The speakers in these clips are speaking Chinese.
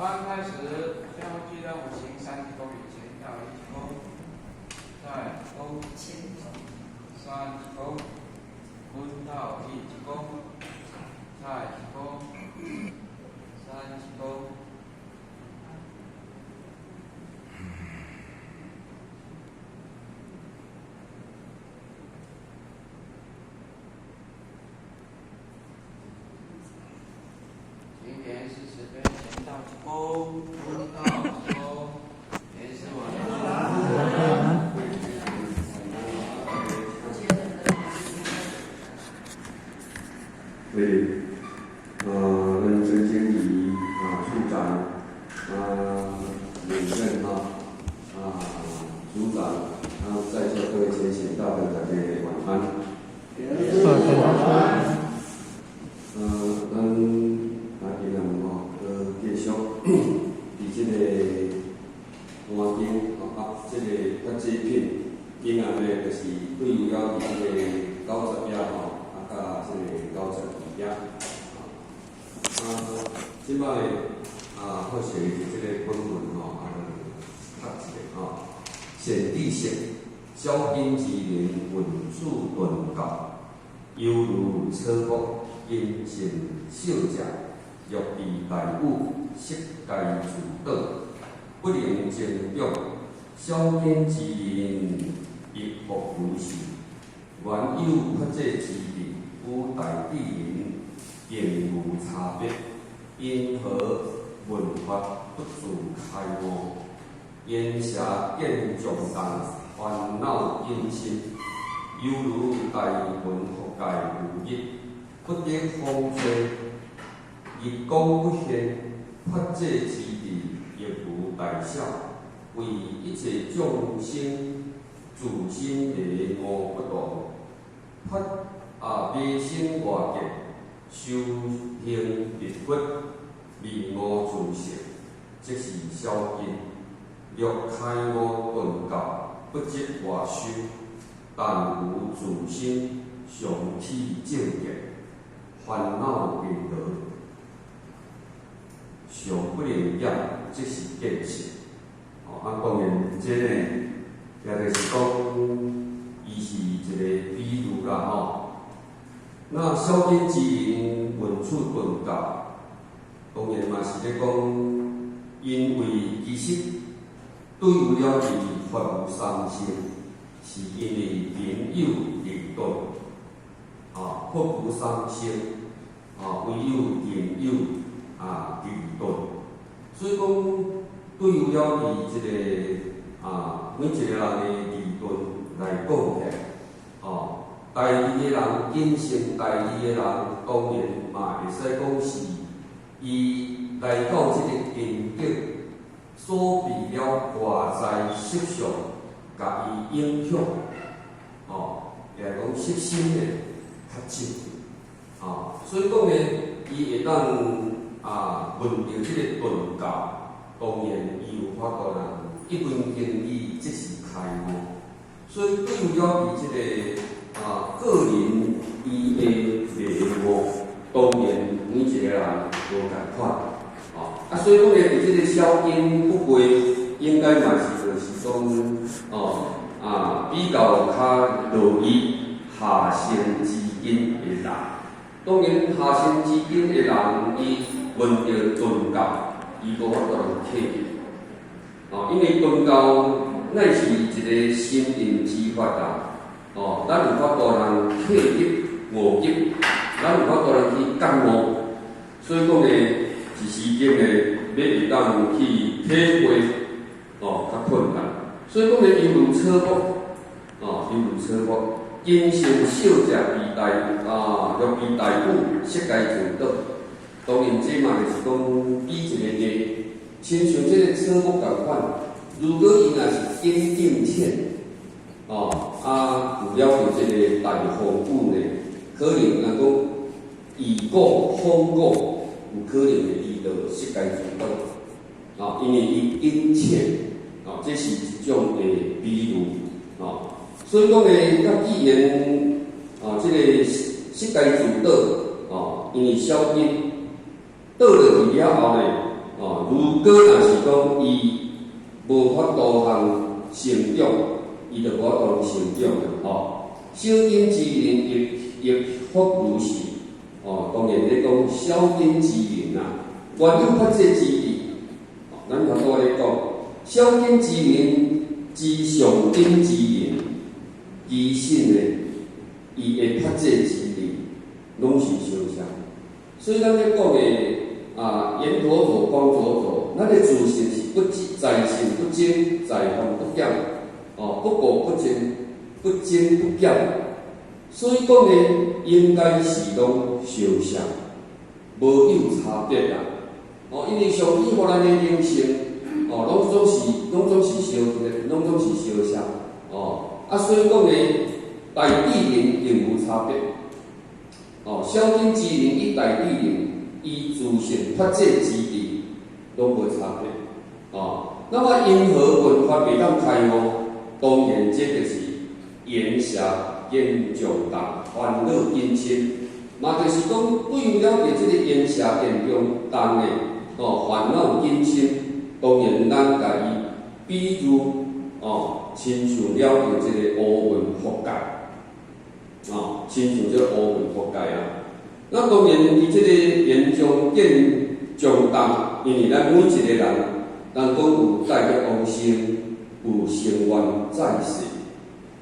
刚开始先后记任五行三级功与前跳一级功，再功前三级功，分到一级功，再级功，三级功。经典40分，前到级功，分到级功，也是我的。为跟陈经理处长领任组长，在座各位先贤大德大家晚安。咱今日继续伫即个环境即个发展品，今仔日就是对有了伫即个90页甲即个92页。即摆好势是即个本文读一下显地性，消音之灵，文处顿教，犹如车木，因性小者，欲避大物，悉该自导，不能精用。消音之灵，亦复如是。原有发这之理，与大地灵并无差别。因何文法不自开悟？言下见重担，烦恼因心，犹如大文覆盖无益，不得方正。一讲不现，发这之理，亦无大小，为一切众生自心的无不同。发迷心外境，修行密法，迷悟自性，即是消因。若开悟顿教，不执外修，但无自心，常体正见，烦恼缘得，常不能掩，即是见性。当然，这呢，也就是讲，伊是一个比喻啦那消音之灵，文处顿教，当然嘛是咧讲，因为其实对有了伊发无三性，是因为朋友离顿发无三性唯有朋友离顿，所以讲对有了伊即个每一个人的离顿来讲起来大义的人，因性大义的人，当然嘛会使讲是伊来到即个境界，所避了外在色相，甲伊影响，也讲色心的较深，所以讲呢，伊会当闻到即个顿教，当然伊有法度人一闻经义，即是开悟，所以对于了伊即个。个人伊的礼物，当然每一个人无共款所以讲呢，伫即个消音不归，应该嘛是就是讲比较较乐意下乘之因的人。当然，下乘之因的人，伊闻到顿教，伊无法度客气因为顿教乃是一个心灵之法咱有法度人克入误入，咱有法度人去感悟，所以讲呢，一时间呢，要会当去体会较困难。所以讲呢，犹如车木犹如车木，因性小者比大若比大物，悉该自导。当然，这嘛就是讲比一个个，亲像这个车木共款，如果伊若是坚定浅。除了就这个大风雨呢，可能讲雨果、风果，有可能会遇到悉该自导因为伊殷切这是一种的比喻所以讲呢，甲既然这个悉该自导因为消音倒落去了后呢如果若是讲伊无法度成长，伊就无法度成长啦。小根之灵亦复如是。当然咧讲小根之灵原有发这之理。咱头拄咧讲，小根之灵之上根之灵，其实咧，伊会发这之理，拢是相像。所以咱咧讲诶，言妥妥，光妥妥，咱诶自信是不在信不争，在行不减，不过不争，不争不减。所以讲咧，应该是拢相像，无有差别啦。因为上帝互咱诶灵性，拢总是相像。所以讲咧，大地灵并无差别。小根之灵与大地灵，伊自性发这之理，拢无差别。那么因何文法袂当开悟？当然，这就是言下言重大，烦恼因深。嘛，就是讲，为了解这个言下言重重的烦恼因深，当然咱家己比如亲像了解这个乌云覆盖，亲像这个乌云覆盖那当然，伊这个言重见重大，因为咱每一个人，咱讲有带着往生，有生愿在世。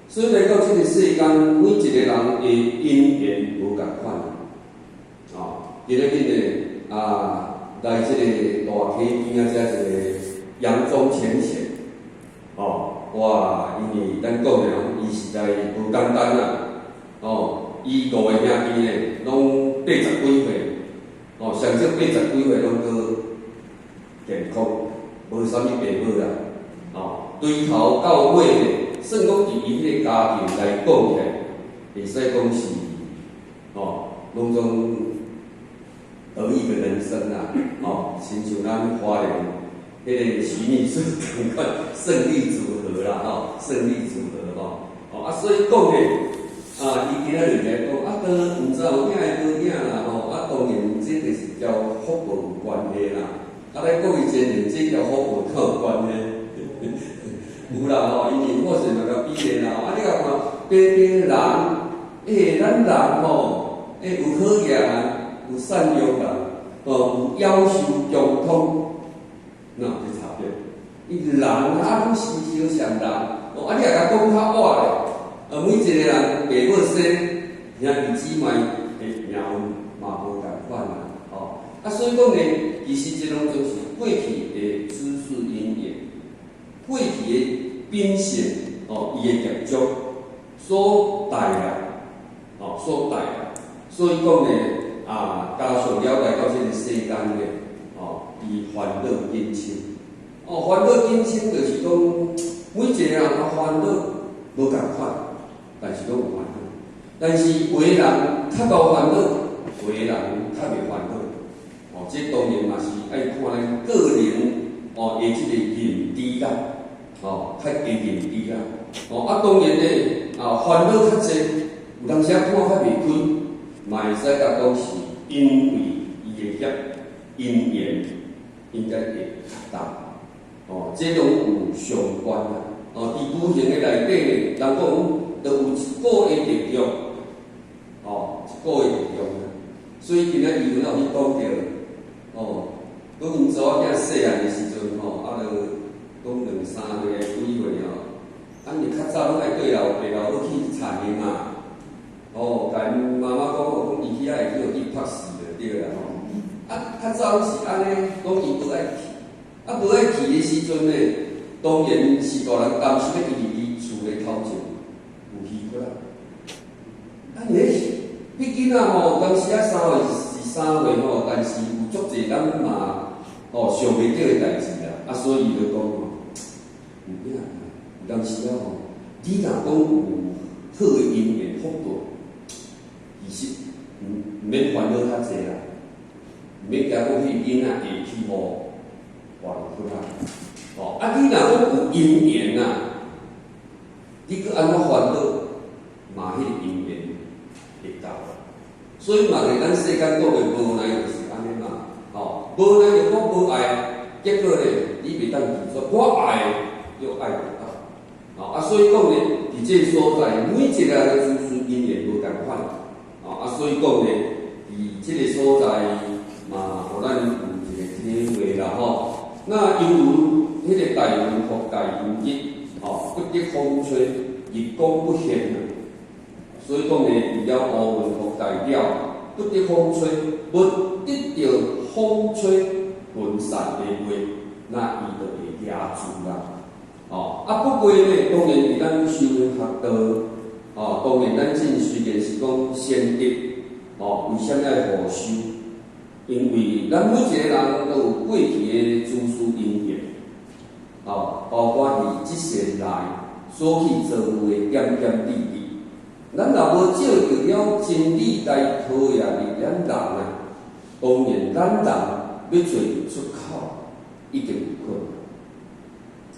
所以来到这个世间，每一个人的因缘无共款。今日来这个大溪边遮一个杨宗浅显，哇，因为咱讲的伊实在无简单伊5个兄弟呢，拢80几岁，上少80几岁拢搁健康，无啥物病母啦，对头到尾呢，算讲伫伊迄个家庭来讲起来，会使讲是，拢总得意的人生亲像咱花莲迄个徐秘书同款胜利组合啦，胜利组合所以讲呢。伊今仔日来讲，都毋知有囝诶无囝啦，当然这就是交福报有关系啦。来讲伊前面这交福报有关系，有啦因为我是那个比例啦，你甲看，人，咱人有好业有善良人，有夭寿共通，哪有这差别？伊人拢是相像人，你若甲讲较歪咧。每一个人爸母生，兄弟姊妹的命运嘛无共款所以讲呢，其实这种就是过去的知识因缘，过去的秉性伊的业障所带来，所以讲呢，加上了解到这个世间呢，伊烦恼因深，烦恼因深就是讲每一个人烦恼无共款。但是拢有烦恼，但是有的人较无烦恼，有的人较袂烦恼。这当然嘛是爱看咱个人的这个认知啦，较加认知啦。当然咧，烦恼较济，有当时看较袂开，嘛会使甲讲是因为伊的因缘应该会较大。这拢有相关啦。伫无形的内底，人讲。就有一个的力量，一个的力量。所以今仔日有去讲到，讲因查某囝细汉的时阵，就讲2、3岁、几岁你较早拢爱对老爸老母去田里嘛，甲因妈妈讲，伊去会去去拍死就对啦较早是安尼，讲伊无爱去，无爱去的时阵呢，当然是大人担心要伊厝的头前。迄囡仔当时3岁是3岁但是有足侪咱嘛想袂到的代志啦，所以就讲有影有当时你若讲有好的因缘福报，其实毋免烦恼较济啦，毋免惊讲迄囡仔会去活出来。你若讲有因缘你搁安怎烦恼？嘛，迄个因缘会到，所以嘛，咱世间讲的无奈就是安尼嘛，无奈就讲无爱，结果呢，你袂当记说我爱又爱不到，所以讲呢，伫这个所在，每一个人的自私因缘无共款，所以讲呢，伫这个所在嘛，互咱有一个体会啦吼。那犹如迄个大云覆大云日，不得风吹，日光不现。所以讲呢，除了乌云覆大鸟，不得风吹，不得着风吹云散的话，那伊就会压住啦。不过呢，当然伫咱修行学道，当然咱真虽然是讲先得，为啥要互修？因为咱每一个人都有过去的自私因缘，包括伫即世内所去做的点点滴滴。咱若无照着了真理来讨厌的咱人啊，当然咱人要找出口，一定有可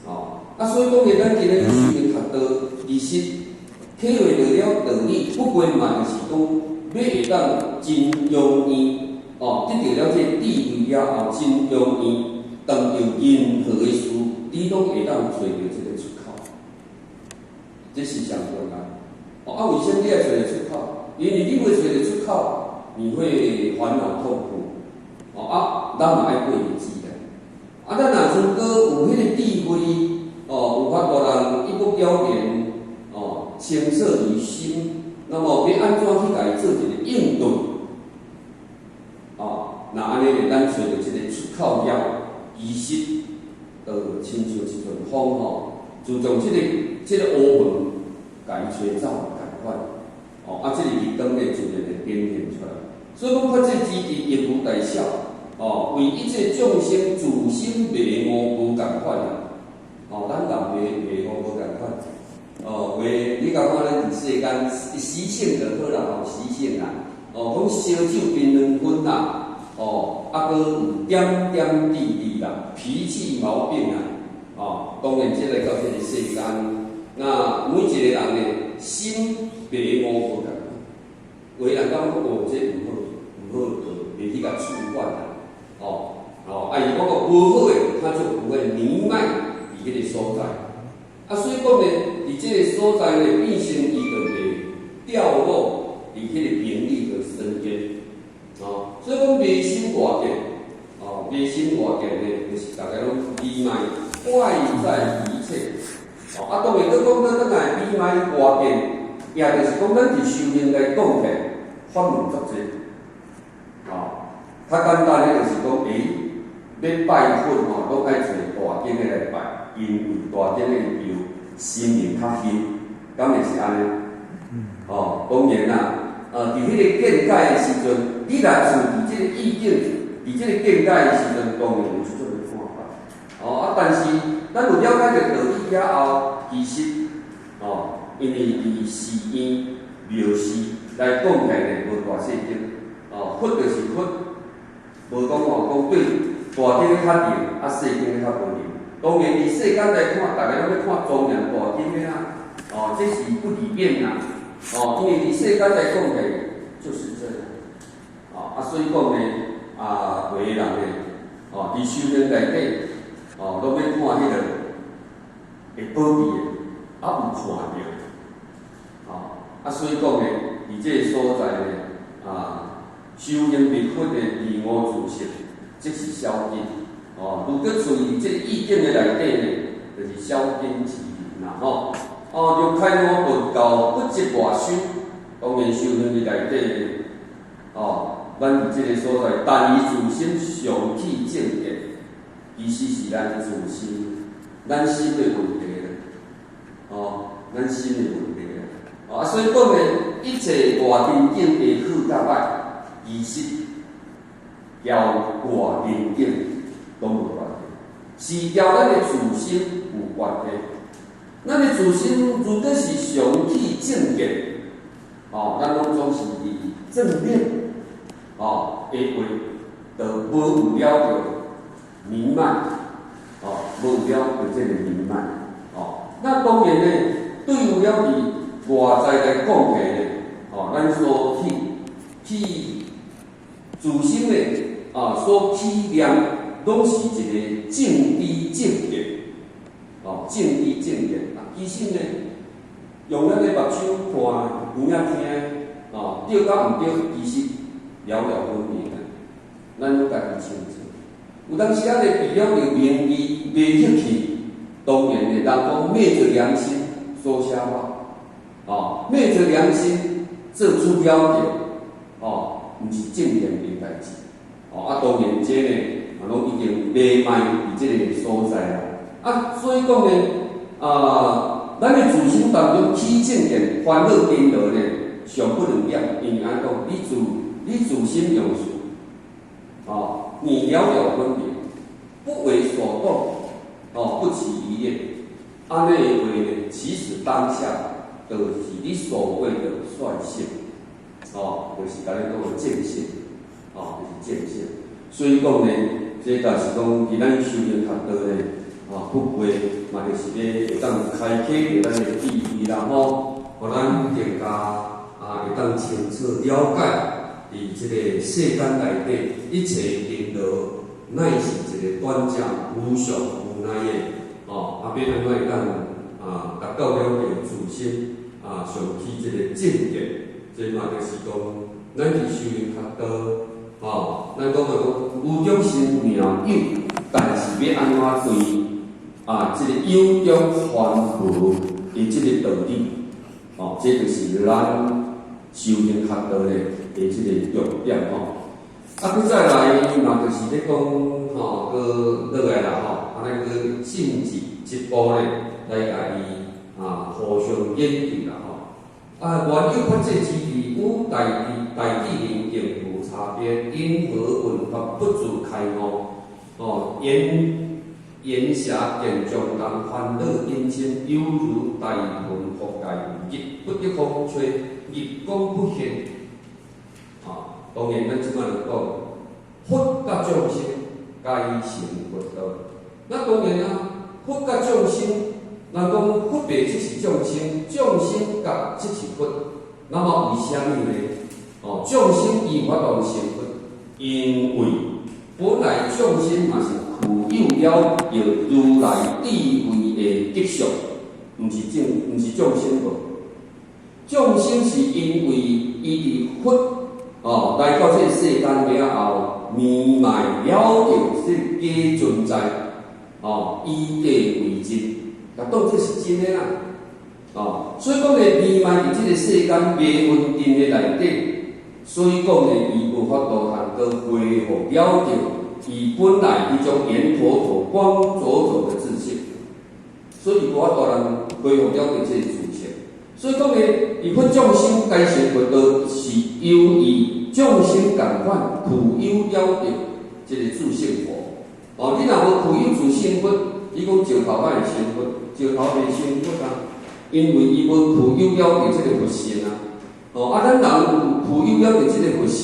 能。所以讲呢，咱今日修行学道，其实体会到了道理，不过嘛就是讲，要会当真容易，得到了这智慧了后，真容易当着任何的事，你拢会当找到这个出口，这是上重要。为什么你要找得出口？因为你未找得出口，你会烦恼痛苦。咱嘛爱过日子咧。咱若如果有迄个智慧，有法度人一目了然，清澈于心，那么要安怎去家做一个应对？那安尼呢，咱找到一个出口了，其实亲像一阵风自从这个乌云，甲伊吹走。这个日光咧自然会显现出来。所以讲，发这之地亦无大小，为一切众生自心迷悟无共款啦。咱人迷悟无共款。为你讲看咱伫世间习性就好啦，习性啦。讲烧酒槟榔粉啦，搁有点点滴滴啦，脾气毛病啦。当然，这个到这个世间，那每一个人呢，心迷悟无共。有的人感觉这唔好，袂去甲触犯啦。伊讲个无好诶，他就不会弥漫伫迄个所在。所以讲呢，伫这个所在呢，变成伊就会掉落伫迄个名利的深渊。所以讲迷心外见，迷心外见呢，就是大家拢迷漫外在一切。当然，佮讲咱来迷漫外见。也就是讲，咱伫修行来讲起，法门足济，较简单诶，就是讲，要拜佛拢爱找大经诶来拜，因为大经诶有心灵较虚，敢会是安尼？当然啦，伫迄个见解诶时阵，你若是伫即个意境，伫即个见解诶时阵，当然有出种看法。但是咱有了解着道理了后，其实，因为伫寺院、庙寺来讲起来无大细节，佛就是佛，无讲讲对大经较灵，细经较无灵。当然，伫世间来看，大家拢要看庄严大经的啦，这是不离变啦，因为伫世间来讲起来就是这样，所以讲呢，有个人呢，伫修行内底，拢要看迄个会保庇的，有看着。所以讲呢，伫这个所在呢，修行密佛的自我自识，这是消根。如果处于这个意境的内底呢，就是消根之源啦。就开悟佛教不执外修，当然修行的内底呢，咱伫这个所在，但以自心上去正见，其实是咱自心，咱心的问题啦。咱心的问题。所以讲呢，一切外境境的好甲歹，其实交外境境都无关系，是交咱的自心有关系。咱的自心如果是上去正见，咱拢总是以正面，的话，就无有了着弥漫，无有了着这个弥漫。那当然呢，对有了伫外在来讲起呢，咱所去自心的所起念，拢是一个正知正见，正知正见。其实呢，用咱的目睭看、耳仔听，对甲毋对，其实了了分明啊。咱拢家己清楚。有当时咱的为了着名义袂入去，当然呢，人讲昧着良心说瞎话，昧着良心做出了着，毋是正经的代志。当然这呢，拢已经卖卖伫这个所在啦。所以讲呢，咱的自心当中起正见、烦恼颠倒呢，上不能减，因为安讲，你自心用事，你了了分明，不为所动，不起疑念，安尼的话呢，其实当下就是你所谓的率性，就是甲咱讲的见性，就是见性。所以讲呢，这就是讲，伫咱修行学道呢，不会嘛，就是咧会当开启着咱的智慧啦，互咱更加会当清楚了解。伫即个世间内底，一切因果乃是一个短暂、无常、无奈的，要安怎会当达到了个自心上起即个正见，这嘛就是讲，咱伫修行学道，咱讲有种心妙有，但是要安怎对即个有种凡夫的即个道理，这就是咱修行学道的即个重点佮再来嘛，就是咧讲佮落来啦那个性质一步咧，来甲伊互相研究啦原有法界之理，有大地灵境无差别，因何文法不足开悟？言下见中当烦恼因心，犹如大云覆盖日，不得风吹，日光不现。当然，咱即摆就讲，佛甲众生皆成佛道。那当然佛甲众生，人讲佛白即是众生，众生甲即是佛。那么为虾米呢？众生依法当成佛，因为本来众生嘛是具有了如来智慧的德相，毋是众生无。众生是因为伊伫佛。来到这世间了后，明白了着这假存在，以假为真，也当这是真的啦。所以讲呢，明白伫这个世间未稳定的内底，所以讲呢，伊无法度通个恢复了着伊本来迄种圆妥妥、光灼灼的自信，所以无法度通恢复了着这个自信。所以讲呢，伊佛众生该成佛道，是由于众生共款具有了着这个自性佛。你若无具有自性佛，伊讲石头哪会成佛？石头袂成佛因为伊无具有了着这个佛性咱人有具有了着这个佛性，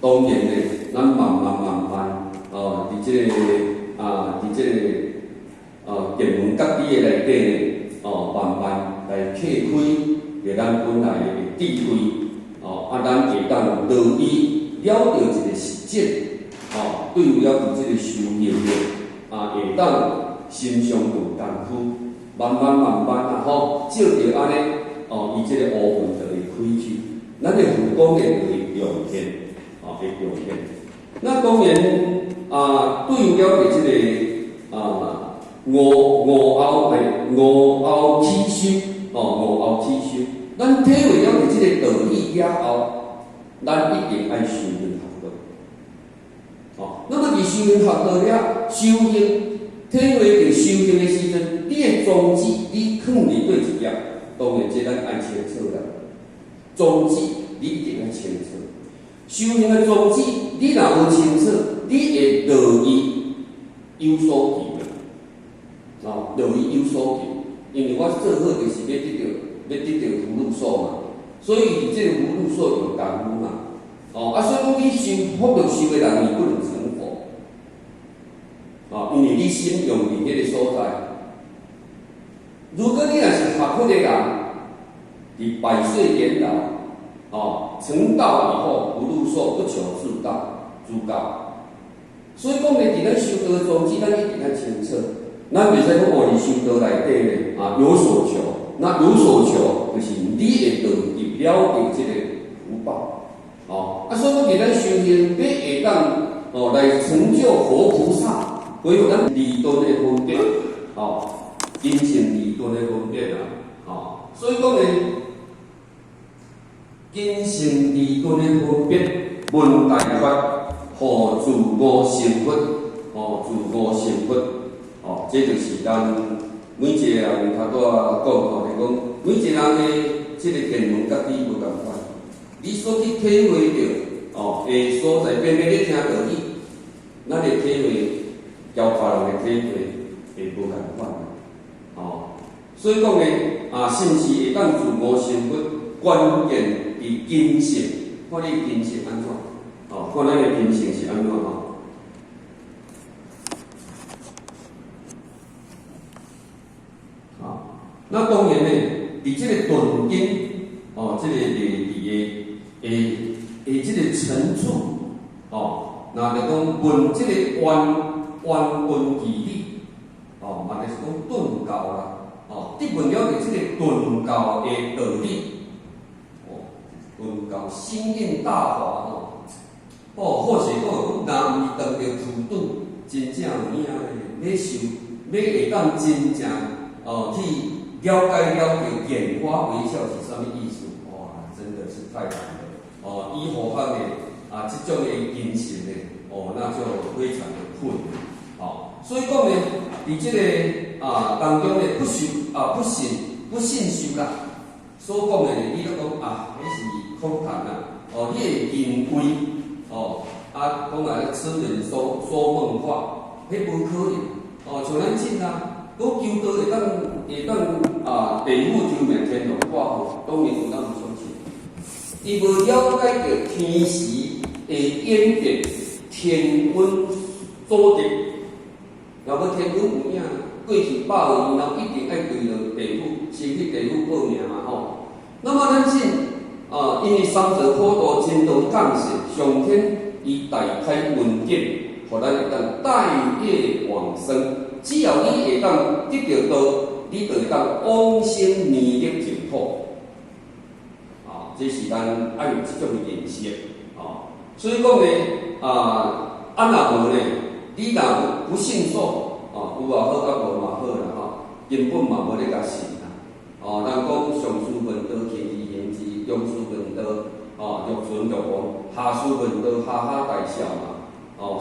当然呢，咱慢慢伫这个伫这个见闻觉知的内底慢慢来启开咱本来的智慧。咱会当乐意了着一个实践，对于了着这个修行呢，会当心上有功夫，慢慢照着安尼，伊这个乌云就会开去，咱的佛光呢就会涌现，会涌现。那当然，对于了着这个五后起修，咱体会了着这个道理了后。咱一定爱修行学道，那么伫修行学道了，修行体会着修行的时阵，你的宗旨你放伫对一页，当然这咱爱清楚啦。宗旨你一定要清楚，修行的宗旨你若无清楚，你会乐意有所求乐意有所求，因为我做好就是要得到福禄寿嘛。所以这个福禄寿有功夫嘛，所以讲你修福禄寿的人，你不能成佛，因为你心用伫迄个所在。如果你若是学佛的人，伫百岁年老，成道以后福禄寿不求自道，所以讲咧，伫咱修道宗旨，咱一定要清楚，咱袂使讲哦，伫修道内底咧有所求，那有所求就是你会得入了着即个福报。所以讲伫咱修行，要会当来成就活菩萨，唯有咱理论的分别，因性理论的分别所以讲咧，因性理论的分别，问大法，互自我成佛，自我成佛，这就是咱每一个人头拄仔讲就是讲，每一个人的即个见闻甲你无共款，你所去体会着的所在，偏偏你听道理，咱的体会，交别人的体会会无共款所以讲咧，是毋是会当自我成佛，关键伫因性，看你因性安怎，看咱的因性是安怎那当然咧，伫即个顿因，即个即个层处，那就讲问即个原本义理，嘛就是讲顿教啦。得问了着即个顿教的道理，顿教心印大华或是讲若毋当着土顿，真正有影咧，要受，要会当真正去了解了着眼花微笑是啥物意思？哇，真的是太难了。以后方面即种的因性咧，那就非常的困难。所以讲咧，伫即个当中咧，不信修啦，所讲的你都讲迄是空谈啦。你的行为讲来痴人说梦话，迄无可能。像咱信啊，讲求道会当地府求命天龙挂号，当然有咱唔相信。伊无了解着天时的演变，天温所定。若要天文有影，过去100年后一定爱对着地府，先去地府报名嘛那么咱信因为三者普度真道降世，上天以大开文典，互咱会当带业往生。只要你会当得到道，你就会当往生弥勒净土。这是咱爱有这种认识所以讲咧若无咧。你若不信受，有也好，甲无嘛好啦根本嘛无咧甲信啦。咱讲上师闻道，其义言之；中师闻道，欲存欲亡；下师闻道，哈哈大笑嘛。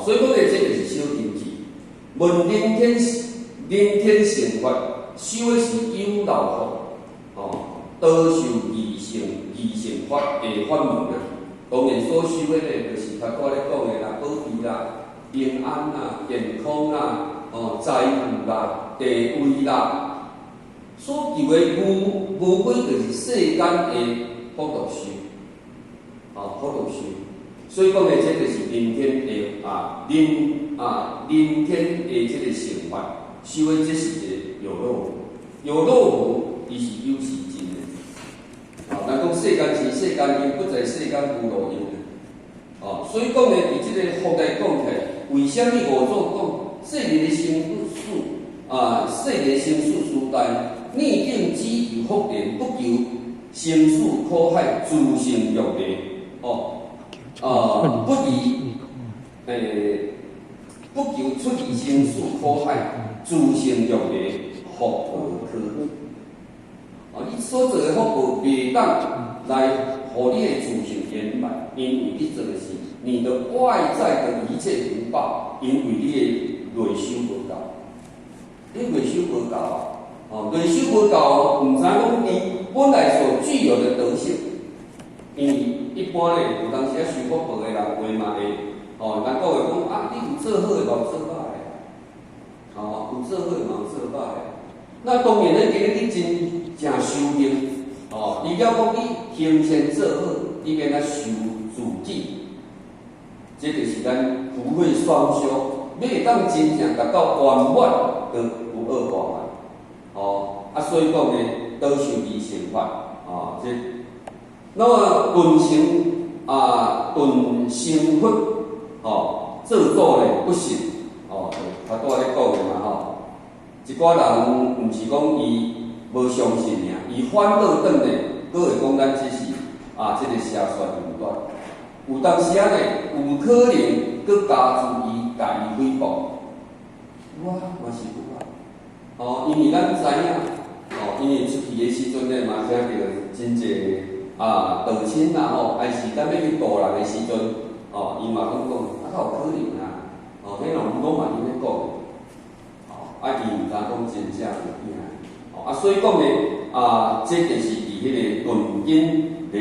所以讲咧，这就是小经济。问人天成佛，修的是有漏福。多受二乘法的法门当然所修的咧，就是头拄仔咧讲的啦，保庇啦。平安啦、健康啦、财富啦、地位啦，所求的无非就是世间的福禄寿，福禄寿。所以讲咧，这就是人天的人天的这个成法，修的这是一个有漏无，伊是有是真的。咱讲世间是世间因，不在世间无路因。所以讲咧，伫即个福来讲起来。为什么五祖讲世人的生死世人生死殊大，逆境只求福田，不求生死苦海，自性欲灭。不求出离生死苦海，自性欲灭，福报可。你所做的福报袂当来，互你的自性圆满，因为你做的是。你的外在的一切福报，因为你的内修无够，你内修无够内修无够，唔知讲你本来所具有的德性，因为一般咧，有当时修福报的人话嘛会，咱讲会讲你有做好的，嘛有做歹的，有做好的嘛有做歹的。那当然咧，今日你真修行，除了讲你行善做好，你免来修自己。这就是咱福慧双修，要会当真正达到圆满，就有二法嘛。所以讲咧，多受二乘法那么顿成佛，做作呢不行，较多咧讲的嘛一寡人毋是讲伊无相信尔，伊反倒转咧，佫会讲咱只是这个邪说论断。有当时呢，有可能佫加注伊家己诽谤，我嘛是有啊。因为咱知影，因为出去的时阵呢，嘛听到真济道亲啦还是咱要去渡人的时阵，伊嘛讲较有可能啊，迄拢拢嘛伊咧讲。伊毋敢讲真正有影，所以讲呢，这就是伫迄个论经礼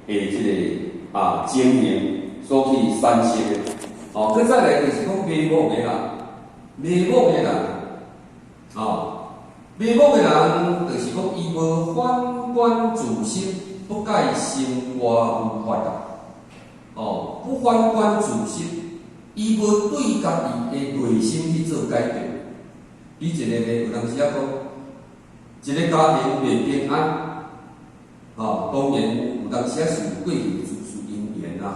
义的即个经营所去产生的。佮再来就是讲迷惘的人，迷惘的人，迷惘的人就是讲伊无反观自心，不改心外无法度。不反观自心，伊无对家己的内心去做改变。比一个咧，有当时讲，一个家庭袂平安，当然有当时是过去自私因缘啦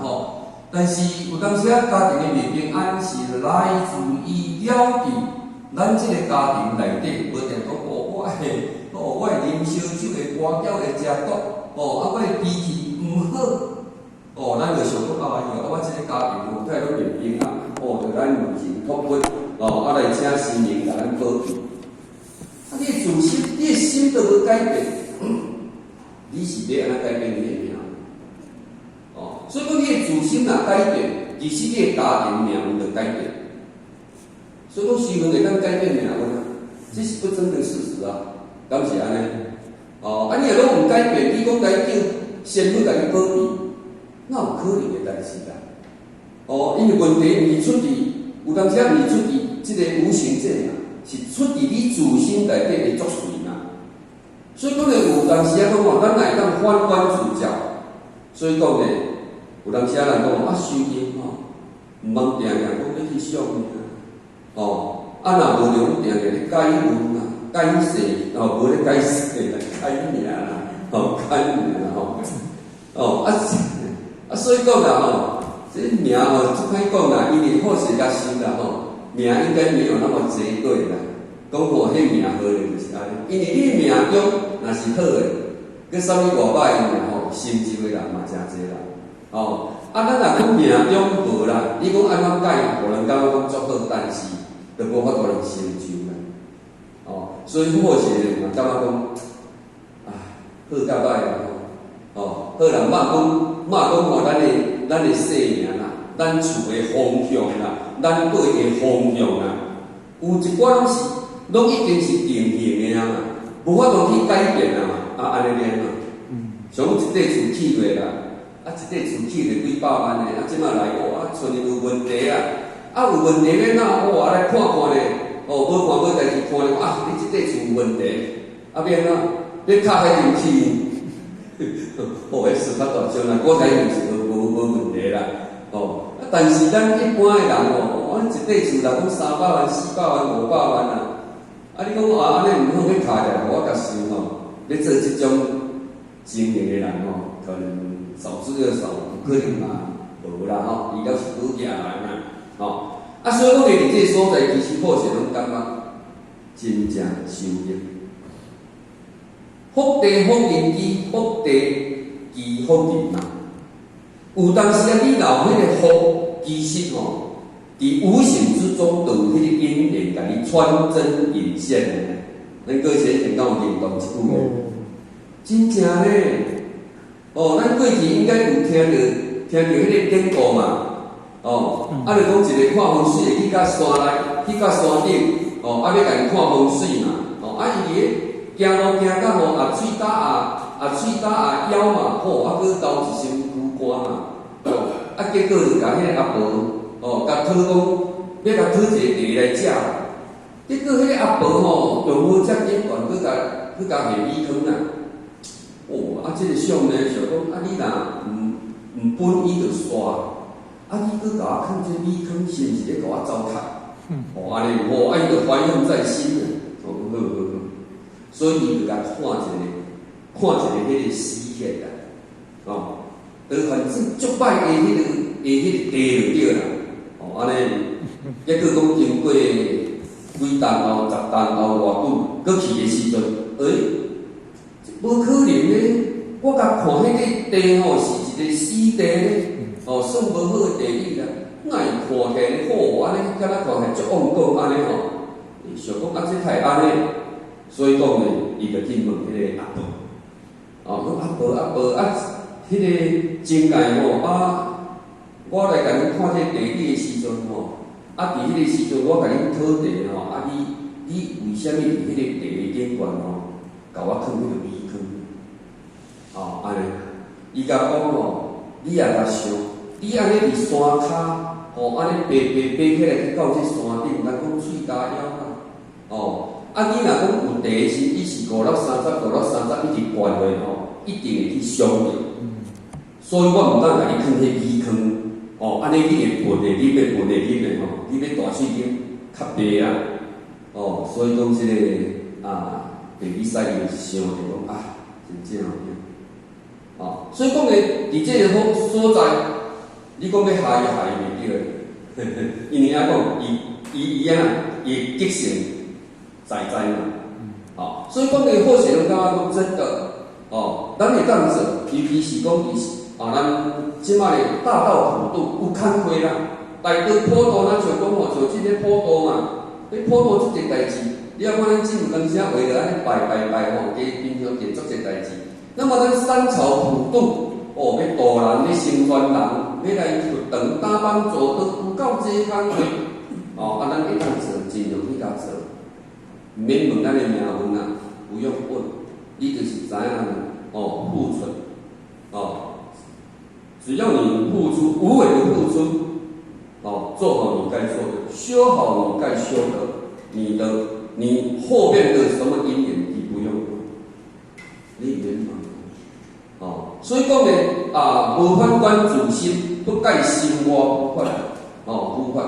但是有当时家庭的袂平安是来自于了解咱即个家庭内底，无定讲我的啉烧酒的歌脚会食毒，我的脾气毋好，咱就想讲我即个家庭有太多袂平安，就咱无情托付。来请神明甲咱保庇。你的自心，你的心都无改变，你是要安怎改变你的命？所以讲你的自心若改变，其实你的家庭命运就改变。所以讲修行会当改变命运，这是不争的事实啊，敢是安尼？你若拢毋改变，你讲来叫先父甲你保庇，哪有可能的代志啦？因为问题毋是出伫，有当时毋是出伫。即个无形界嘛，是出于你自心内底的作祟嘛。所以讲呢，有当时讲咱来当反观自照。所以讲呢，有当时人讲修行毋通定定讲要去想若无良定定咧改运啦、改世，无咧改世啦、改命啦、改命啦所以讲啦这命即歹讲啦，因为好势甲修啦命应该没有那么绝对啦，讲迄命好咧就是安尼，因为你命中若是好诶，佮啥物外歹的命成就的人嘛真济啦。咱若讲命中无啦，你讲安怎改，互人感觉讲足好，但是就无法度能成就啦。所以好势的嘛，感觉讲，好甲歹啦好人莫讲咱的生命啦，咱厝的方向啦。咱对的方向有一寡拢已经是定型的嘛，无法度去改变嘛，安尼嘛。像一块厝起落啦，一块厝起落几百万的，即马来厝里有问题有问题咧来看看咧，无代志看咧，你即块厝有问题，免要敲海电器，迄事较大张啦，我睇是无问题啦，但是咱一般的人一块厝人讲300万、400万、500万你讲安尼毋好去敲起来，我甲想要做即种经营的人可能少之又少，可能嘛无啦伊倒是拄行人所以讲伫这所在，其实好势拢感觉真正修行，福地福人机，福地机福人嘛。有当时你若有迄个福，其实伫无形之中，就有迄个因缘，甲你穿针引线的。咱过去听到有认同一句话，真正咧。咱过去应该有听到迄个典故嘛。就讲一个看风水的去到山内，去到山顶，要甲伊看风水嘛。伊个行路行到喙打腰嘛，搁投一身躯干嘛。结果就甲迄个阿婆，甲讨讲要甲讨一个茶来食。结果迄个阿婆用好遮简短，搁甲下米汤啦。这个相呢，想讲你若毋本意就煞。你搁甲我放这米汤，是毋是咧甲我糟蹋？安尼有伊就怀恨在心了。好。所以伊就甲看一个迄个死现啦。反正足歹下迄个地就对啦。安尼，结果讲经过几单后、10单后偌久，搁去的时阵，无可能咧！我甲看迄个地吼是一个死地咧，算无好的地理啦，哪会看起来好安尼？敢若看起来足旺讲安尼吼，想讲啊，这太安尼，所以讲咧，伊就去问迄个阿伯，讲阿伯啊，迄个真界吼我来甲恁看这地理的时阵吼，伫迄个时阵我甲恁讨地吼，你为虾米伫迄个地顶悬吼，甲我囥迄个米坑？安尼，伊甲讲吼，你也甲想，你安尼伫山骹，安尼爬起来去到这山顶，咱讲喙加腰啦，你若讲有地时，伊是530一直悬落吼，一定会去伤着。所以我毋当甲你囥迄米坑。安尼你会分的，你要分的，你要大喙顶较白啊，所以讲即个地理赛伊是想着讲真正所以讲咧，伫即个所在，你讲要害伊袂着，因为讲伊会激成在嘛，所以讲咧，或许咱感觉讲真的，咱会当做，尤其是讲咱即摆咧大道普渡有工课啦，大道普渡咱像讲像即个普渡嘛，迄普渡即个代志，你要看咱政府当时为了安尼拜加平常做这代志。那么咱三朝普渡，要渡人，要成全人，要来学堂打帮助，都有够济工课，咱会当做，尽量去甲做，毋免问咱的名分啊，不用问，你就是知影付出，只要你付出，无谓的付出，做好你该做的，修好你该修的，你后面的什么因缘，你不用问，你圆满。所以讲呢，无反观自心，不改心外不法，不法。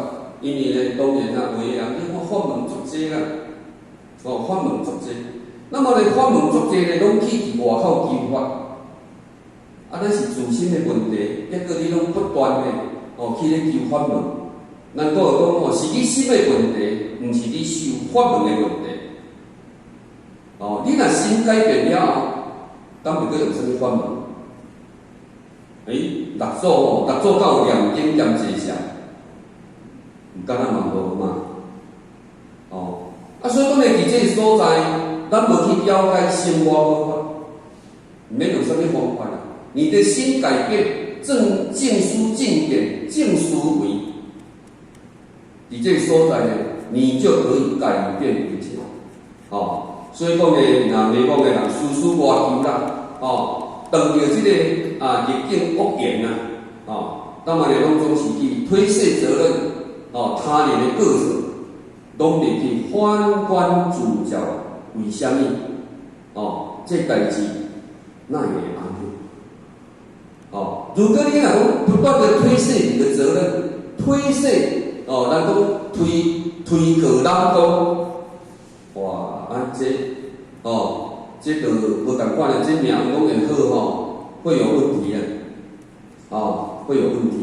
因为呢，当然有的人你看法门足济啦，法门足济。那么呢，法门足济呢，拢去伫外口求法。咱是自身的问题，结果你拢不断的去咧求法门，咱都会讲是你心的问题，毋是你修法门的问题。你若心改变了后，敢袂过有啥物法门？六祖到念经念坐下，毋敢若嘛无嘛。所以讲咧，伫这个所在，咱无去了解生活方法，毋免有啥物方法。你的心改变，正书正典正思维，你这个所在呢，你就可以改变一切。所以讲呢，若讲的人事外求啦，当着这个逆境恶言啦，那么呢，拢总是去推卸责任，他人的过错，拢袂去反观自照，为虾米？这代志哪会安尼？如果你若讲不断的推卸你的责任，推卸咱讲推给人讲，哇，这个无同款的，这命讲会好会有问题啊，会有问题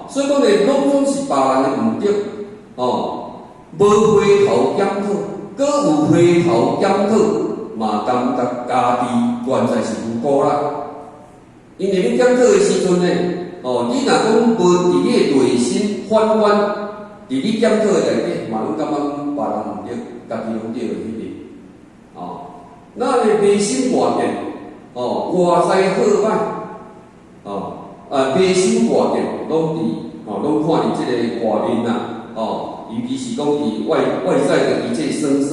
所以讲呢，拢总是别人的唔对无回头检讨，搁有回头检讨，嘛感觉家己原在是有辜啦。因为你检讨的时阵呢，你若讲无伫你的内心反观，伫你检讨的内底，嘛拢感觉别人毋对，家己拢对了迄个。那咧内心外变，外在好歹，内心外变拢看伫即个外面啦，尤其是讲伫外在的一切声色。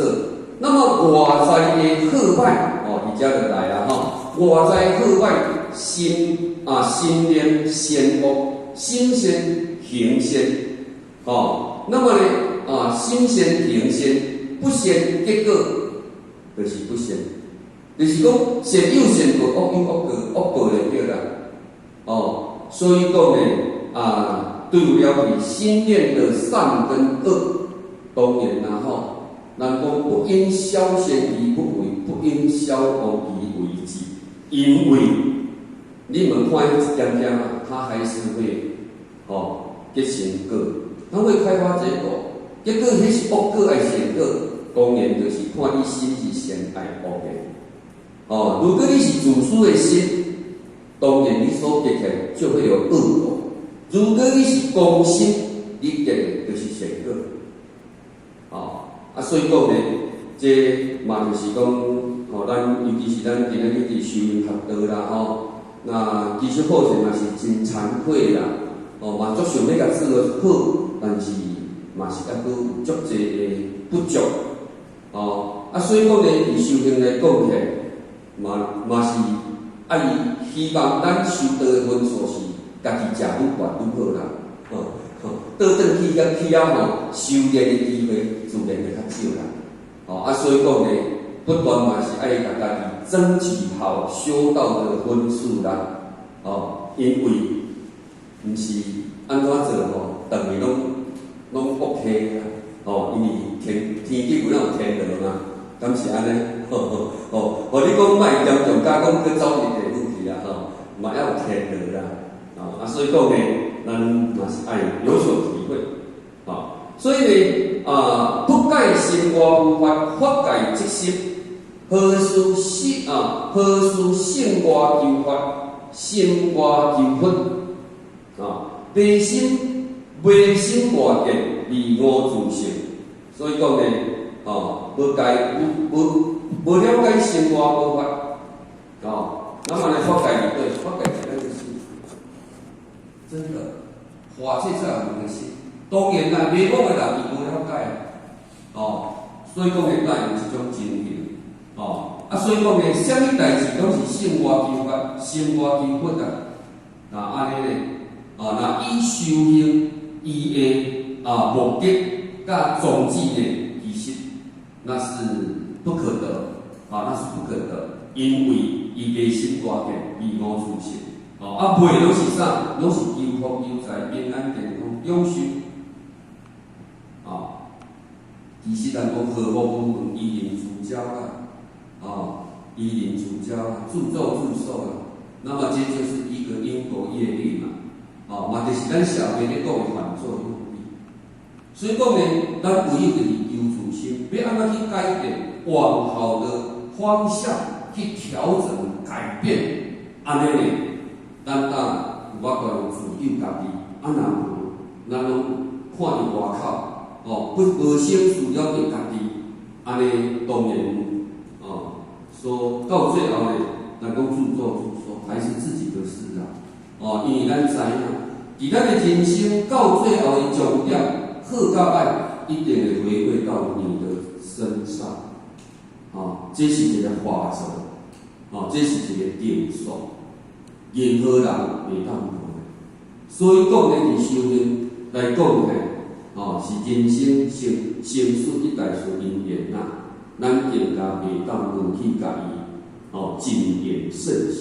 那么外在的好歹，伫遮就来啦外在好歹。心念善恶，心善行善，那么呢心善行善，不善结果就是不善，就是讲善有善报，恶有恶报，恶报就对啦。所以讲呢对了你心念的善跟恶，当然啦咱讲不因消善而不为，不因消恶而为之，因为你们看一点点它还是会结成果，咱会开花结果，结果迄是恶果还是善果，当然就是看你心是善爱恶的。哦，如果你是自私的心，当然你所结的就会有恶果；如果你是公心，你结的就是善果。哦，所以讲呢，这嘛就是讲，哦，咱尤其是咱今仔日伫修行学道啦，吼，那其实好势嘛是真惭愧啦，哦，嘛足想要甲做好，但是嘛是抑佫有足济的不足，哦，所以讲呢，伫修行来讲起来，嘛是爱希望咱修道的分数是家己食愈悬愈好啦，倒转去吼，修炼的机会自然会较少啦。所以讲呢，不断嘛是爱甲家己争取好修道的分数啦。因为毋是安怎做吼，等于拢 OK 啦。因为天气有那有天落嘛，敢是安尼？你讲莫严重甲讲去走入地府去啦，嘛要有天落啦。所以讲呢，咱嘛是爱有所体会。所以呢，不改心外无法，法改即心。何事性外求法，心外求佛。悲心外见，离我自性。所以讲呢，无了解心外无法。那么呢，法改对，法改这个是真的，法界在我们的心。当然啦，袂讲的人伊无了解所以讲呢，咱有一种情形所以讲呢，啥物代志拢是心外求法，心外求佛安尼呢，那伊修行伊的目的甲宗旨呢，其实那是不可得那是不可得，因为伊内心外见，离我自性袂拢是啥？拢是求福求财、平安健康、永续。其实咱讲和睦无分，依人自教依人自教自作自受那么这就是一个因果业力嘛，嘛就是咱社会咧讲的反作用力。所以讲呢，咱唯有就是求自心，要安怎去改变，往好的方向去调整改变，安尼呢，咱有法度自救家己，若无，咱拢看伫外口，无先需要着家己，安尼当然说到最后呢，咱讲自作自受，还是自己的事因为咱知影，伫咱的人生到最后的终点，好甲歹一定会回归到你的身上，这是一个法则，这是一个定数，任何人袂当无。所以讲呢，伫修行来讲呢，是人生成熟一大事因缘咱更加袂当忘记家己精研慎行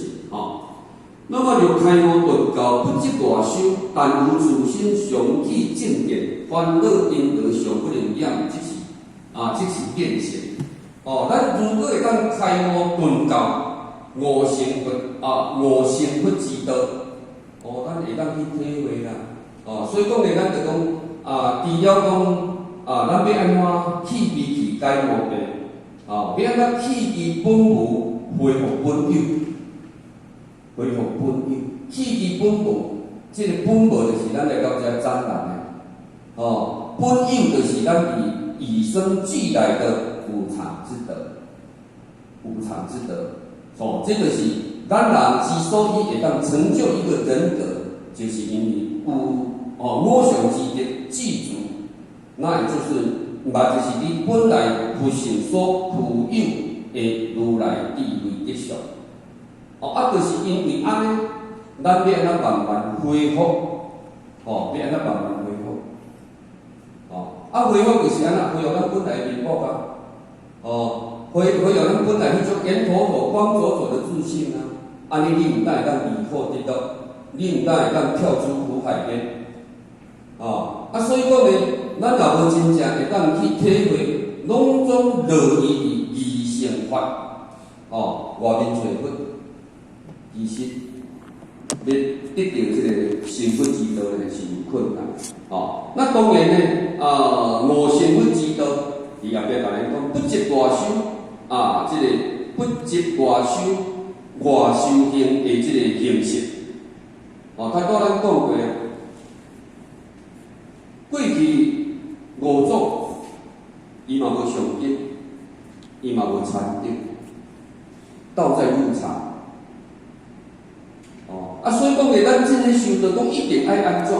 那么若开悟顿教，不执大修，但有自心常起正见，烦恼因而上不能掩，即是变现。咱如果会当开悟顿教，五成佛之道，咱会当去体会啦。所以讲呢，咱就讲除了讲咱要安怎去避去解无病，要安怎去其本无，恢复本有。恢复本有，去其本无，这个本无就是咱来到这展览的，本有就是咱与生俱来的无常之德，无常之德，这就是咱人之所以会当成就一个人格，就是因为有我上之德具足，那也就是你本来不幸所富有的如来智慧德相。就是因为安尼，咱要安怎慢慢恢复，要安怎慢慢恢复，恢复就是安怎恢复咱本来的面目恢复咱本来迄种圆妥妥、光灼灼的自信安尼你毋但会当离苦得乐，你毋但会当跳出苦海边，所以讲呢，咱若无真正会当去体会，拢总乐于二乘法，外面找佛。其实，要得到这个成佛之道呢是有困难。哦，那当然呢，无成佛之道，伊后壁甲咱讲不执外修啊，这个不执外修行的这个形式。哦，他拄咱讲过啊，过去五祖伊嘛无上经，伊嘛无禅定，道在入禅。所以讲诶，咱真诶修道讲一定爱安怎？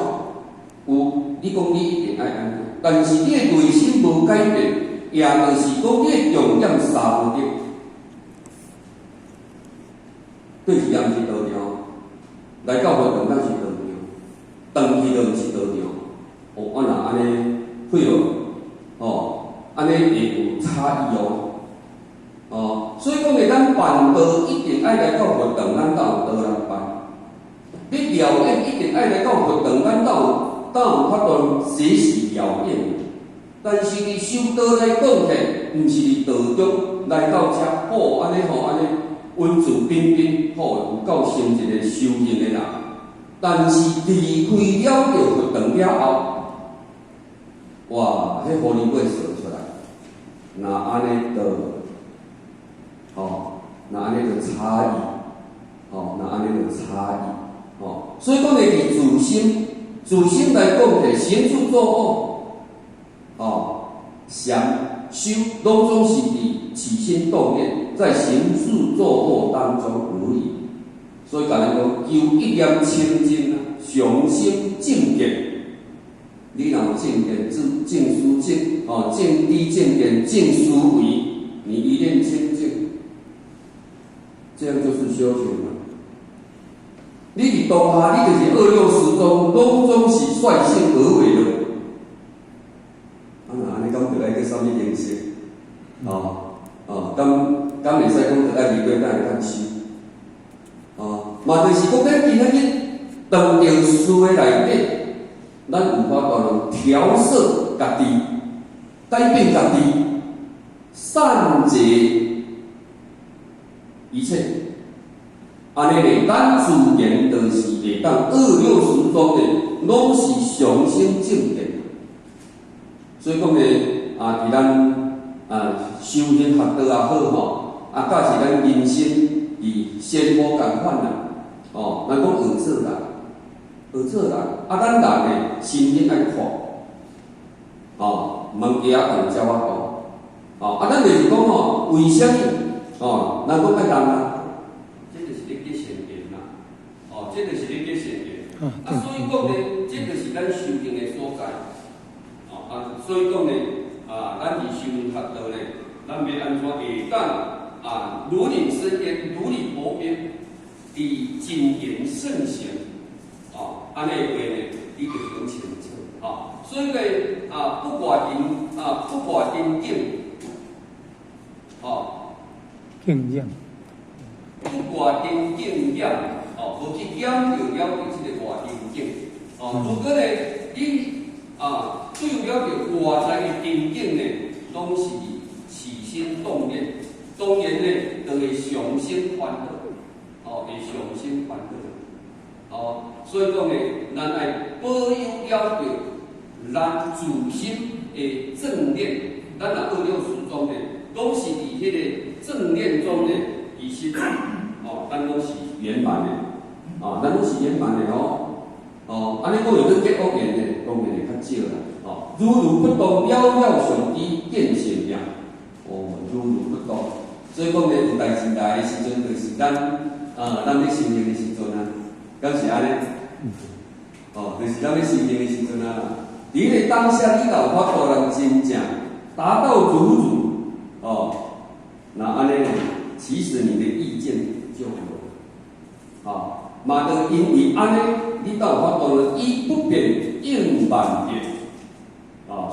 有，你讲你一定爱安怎？但是你诶内心无改变，也就是讲你诶重点三不对，对是也毋是道场，来教会当然是道场，当去就毋是道场。我若安尼配合，安尼会有差异哦。所以讲诶，咱办道一定爱来到活动，咱才有道人办。你表演一定爱来到活动，咱才有法度学习表演。但是伫修道来讲起，毋是伫道中来到遮好安尼温质彬彬，好有够成一个修行的人。但是离开了着活动了后，哇，迄互你尾说出来，那安尼就那安尼就差异，那安尼就差异。所以讲呢，伫自心来讲的行住坐卧，想修，拢总是伫起心动念，在行住坐卧当中而已。所以甲咱讲，求一念清净常心正见。你若有正见、正思正正知正见、正思维，你一念清净，这样就是修行了。你伫当下，你就是二六时中，拢总是率性而为了。安尼讲得来个啥物形式？敢袂使讲得爱离开咱的修？嘛就是讲咱今仔日当着事的内底，咱有法度调摄家己，改变家己，善解一切。安尼咧，咱自然就是会当二六时中咧，拢是常心正见。所以讲咧，伫咱修行学道也好甲是咱人生伫生活共款啦。咱讲学做人，咱人咧心境爱阔，物件同照我讲，咱就是讲为什么？咱讲爱人啊。这就是咧结善缘，所以讲咧，这就是咱修行的所在。所以讲咧，咱伫修行学道咧，咱要安怎会当如理深渊、如履薄冰，伫谨言慎行，安尼话咧，你就能清楚。所以咧，不外恭敬，敬仰，不外敬仰。无去养着即个外恭敬，如果咧你对了着外在的恭敬咧，拢是起心动念，当然咧就会上心烦恼，会上心烦恼，所以讲咧，咱爱保有了着咱自心的正念，咱若二六时中咧，拢是伫迄个正念中咧，其实咱拢是圆满的。咱拢是圆满的安尼讲有去结恶缘的，当然会较少啦。如不动，了了上知见性命。如不动，所以讲咧，有代志来的时阵，就是咱咧修行的时阵敢是安尼？就是咱咧修行的时阵你咧当下你有法度人真正达到如那安尼其实你的意见就有嘛，就因为安尼，你才有法度以不变应万变，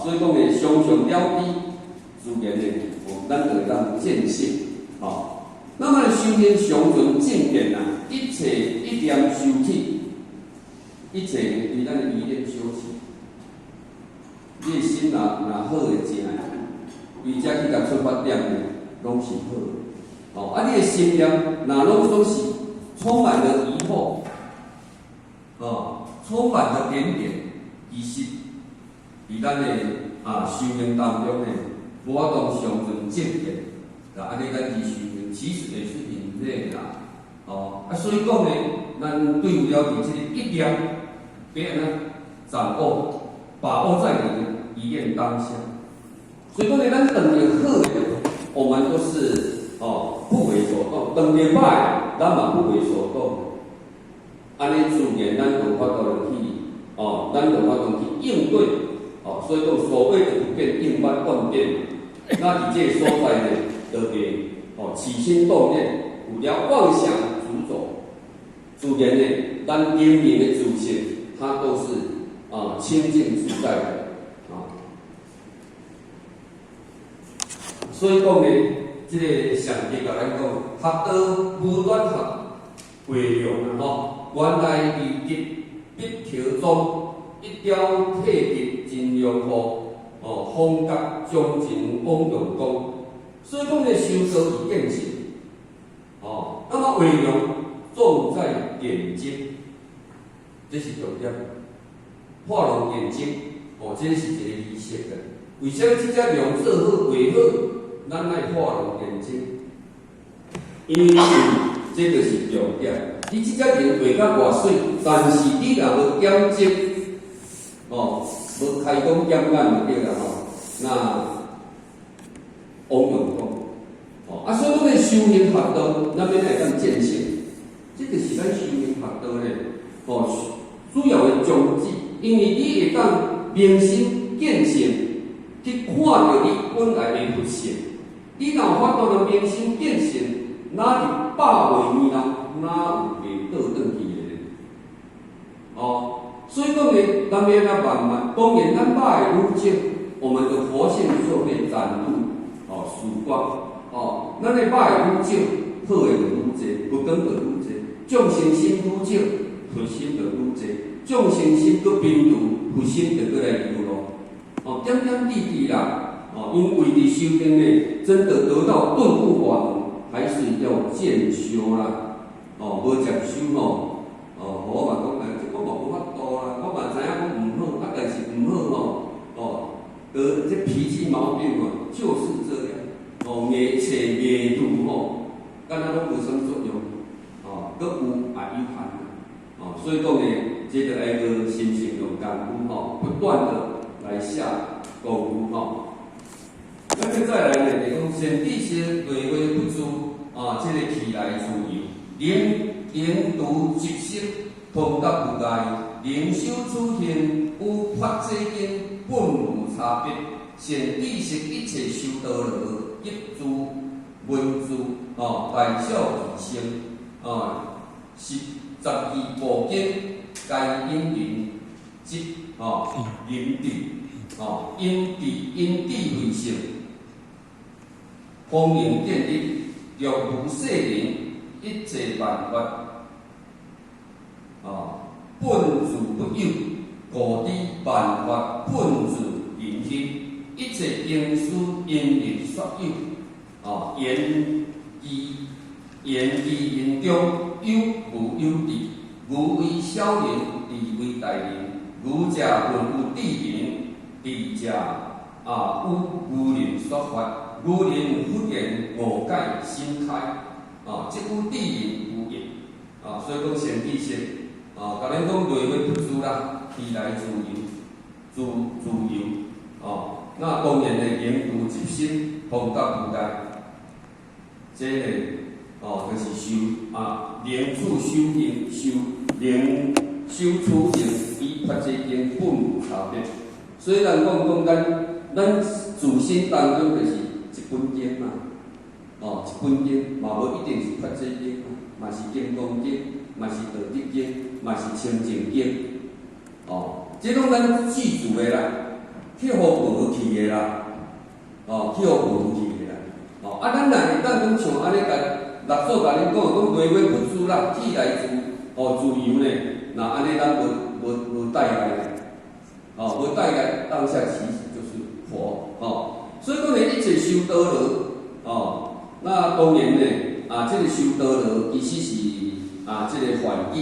所以讲咧，常常了知，自然咧，咱就会当见性，那么修行常存正见一切一念修起，一切伫咱的意念修起，你的心若好的正，为遮去甲出发点咧，拢是好，你的心念若拢总是充满了疑惑，充满了点点，其实伫咱的修行当中呢，无法度上纯正见，安尼咱去修行，其实会是因内啦。所以讲呢，咱对有了解这个一点，要安怎掌握、把握在你的一念当下。所以讲呢，咱当年好的，我们都是不为所动；当年歹，咱嘛不为所动。安尼自然咱就法度去，咱就法度去应对。所以讲所谓的不变应万万变。那伫这个所在呢，就会起心动念，有了妄想主走。自然呢，咱灵命的主性，它都是清净自在的所以讲呢，这个上帝甲咱讲，学道无乱学，为用原来利益必条中，一条体极真良好，方格将情往用功。所以讲呢，修道以见性，那么为用重在眼睛，这是重点。化龙眼睛，这是一个仪式的。为啥这只量做好为好？咱爱化龙眼睛，因为这就是重点。你即只人画甲偌水，但是你若无减质，无开工减眼就对啦那往用功，所以讲咧修行学道，咱要来当见性，这个是咱修行学道咧，主要的宗旨，因为你会当明心见性，去看到你本来的佛性。你若法度了明心见性，哪是百岁年后，哪有袂倒转去的？所以讲呢，咱要那慢慢，当然咱歹的愈少，我们的佛性就会展露，曙光。咱的歹的愈少，好的就愈多，不讲就愈多。众生心愈少，佛心就愈多；众生心搁贫穷，佛心就搁来流露。点点滴滴啦。因为你修行呢，真的得到顿悟法门，还是要渐修啦。无接修我嘛讲我嘛无法度啦，我嘛知影讲唔好，但是唔好这脾气毛病就是这样。硬找硬度敢若拢无什么作用。搁有也有限。所以讲呢，这个爱个心性用功夫不断的来下功夫那么再来呢，就讲先地些累微不足这个起来自由，研读集识，通达无碍，灵修出现有法界因，本无差别。先地些一切修道路，一诸文字大小自性12部经，该因缘即因地因地为性。光明建立，若无世人，一切万法，本自不有，故知万法本自灵虚，一切因事因缘所有，言因中有无有地，无为小人，地为大人，儒者本有地人，地者有人所发。如人忽然我改心开，即有地人有业，所以讲先地性，甲咱讲累微不足啦，起来自由，那当然呢，言读集心，通达无碍，这个就是修灵处修行，灵修出行，与法界经本无差别。虽然讲咱自心当中就是一本经嘛，一本经嘛无一定是法界经嘛是金刚经，嘛是道德经，嘛是清净经，这拢咱记住的啦，去互无去的啦，去互无去的啦，咱若会当讲像安尼甲六祖甲恁讲累微不足啦，起来自由呢，那安尼咱无带来，无带来当下其实就是佛，所以讲呢，一切修道路，那当然呢，这个修道路其实是这个翻译，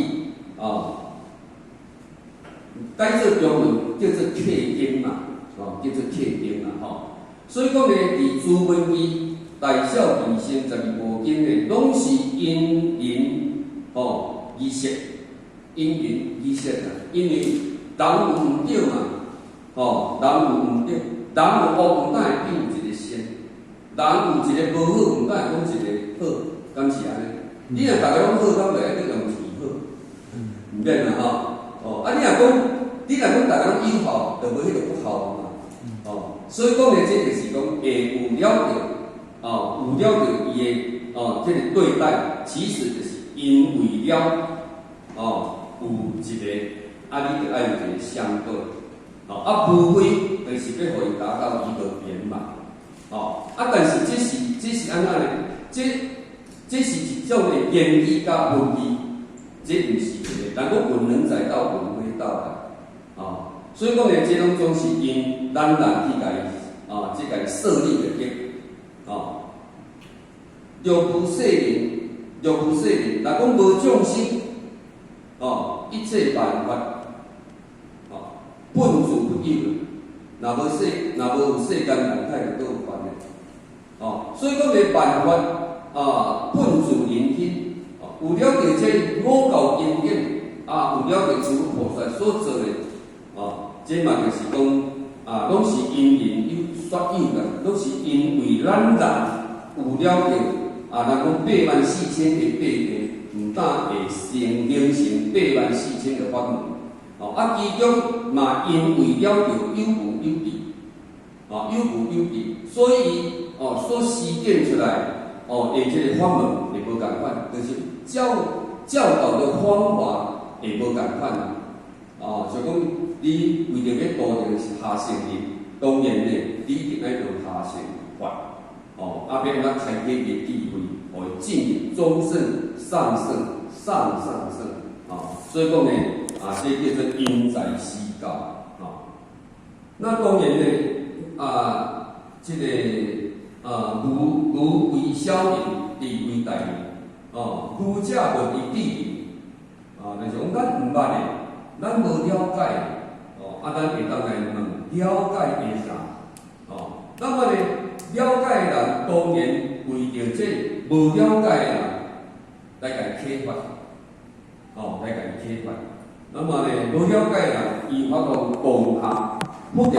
改做中文叫做客经嘛，叫做客经嘛，所以讲呢，伫朱文记、大小二圣12部经呢，拢是因缘仪式，因缘仪式啊，因为人有毋对嘛，人有毋对，人有恶，毋当会变有一个善；人有一个无好，毋当会讲一个好，敢是安尼？你若逐个拢好，敢袂爱去用其好，毋免啦你若讲，你若讲逐个拢有效，就无迄个不好嘛，所以讲呢，这就是讲会有了着，有了着伊的这个对待，其实就是因为了，有一个，你就爱有一个相对，无非就是要互伊达到伊个圆满，但是这是安怎呢？这是一种的言语甲文字，这毋是一个，咱讲文能载道，文非道来，所以讲呢，这拢总是因咱人去甲伊，即个设立的业，若无世人，若讲无众生，一切万法，本自不有，若无有世间万态，就都有烦的，所以讲呢，万法。本自人心，有了解这五教因缘，有了解诸菩萨所做的，这嘛就是讲，拢是因缘有所有的，拢是因为咱人有了解，咱讲84000个八个，毋但会形成84000个法门，其中嘛因为了解有无有异，所以所实践出来。这个法门会无共款，就是教导的方法会无共款就讲你为着要度着下乘人，当然呢，你一定要用下乘法，免咱开启个智慧，互伊进入中圣、上圣、上圣，所以讲呢，这叫做因材施教，那当然呢，这个。儒为小人，智为大人。儒者无伊智人，但是讲咱毋捌的，咱无了解的，咱会当来问了解的啥？那么呢，了解的人当然为着这无了解的人来甲伊启发，来甲伊启发。那么呢，无了解的人，伊发到共下，不然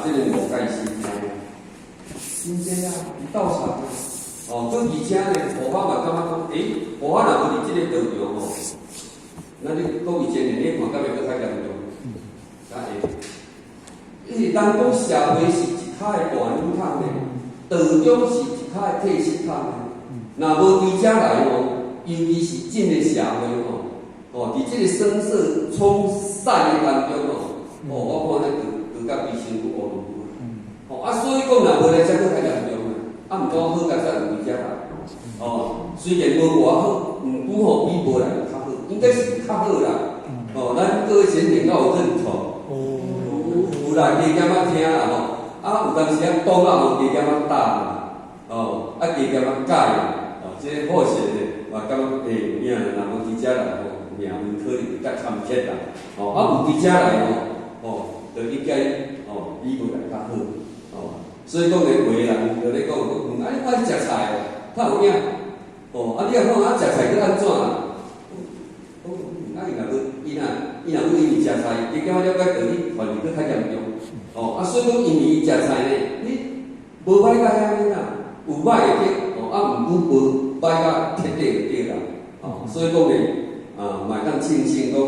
这个无解心态。真正伊斗相而且呢，菩萨嘛感觉讲，菩萨若无伫即个道场咱你讲以前的，你看敢会搁较严重？因为咱讲社会是一脚的大乳桶呢，道场是一脚的铁石桶呢。若无伫遮来尤其是进的社会伫即个声色冲散的当中我看咧就甲比身躯乌噜。所以讲，若无来遮佫较严重毋过好甲才有为遮来。虽然无偌好，毋过比无来较好，应该是较好啦。咱各位前辈敢有认同？有啦，加减仔听啦有当时当无加减仔打加减仔改这好势咧，我感觉有影，若无伫遮来命运可能较参切啦。有伫遮来就应该比无来较好。所以讲咧，为人就咧讲，我是食菜较有影。你若讲食菜佫安怎啦？伊若有因为食菜，加减仔了解道理，反而佫较严重。所以讲因为伊食菜呢，你无歹甲遐尼啦，有歹会得，毋过无歹甲彻底就对啦。所以讲呢，嘛当庆幸讲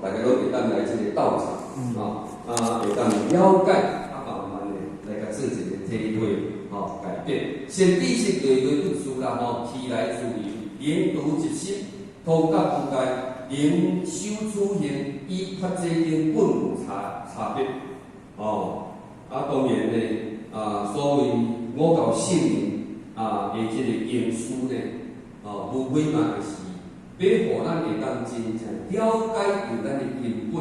大家拢会当来即个道场，会当了解。来甲做一个体会，改变。先知识对读书啦，起来自由，研读一息，通达世界，能修处行，以发这经本无差别。当然呢，所谓五教圣人的这个言书呢，无非嘛就是要互咱会当真正了解到咱的根本，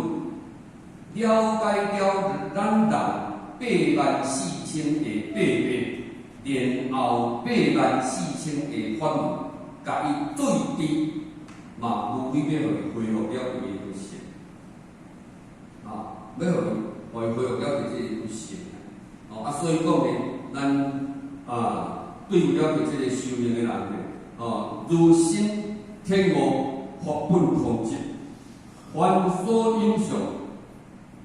了解了咱人。84000个八面，然后84000个法门，甲伊对治，嘛无非要互伊恢复了伊的德性。要互伊恢复了解即个有性所以讲咧，咱对了解即个修行的人咧，如心天无法本空寂，凡所有相，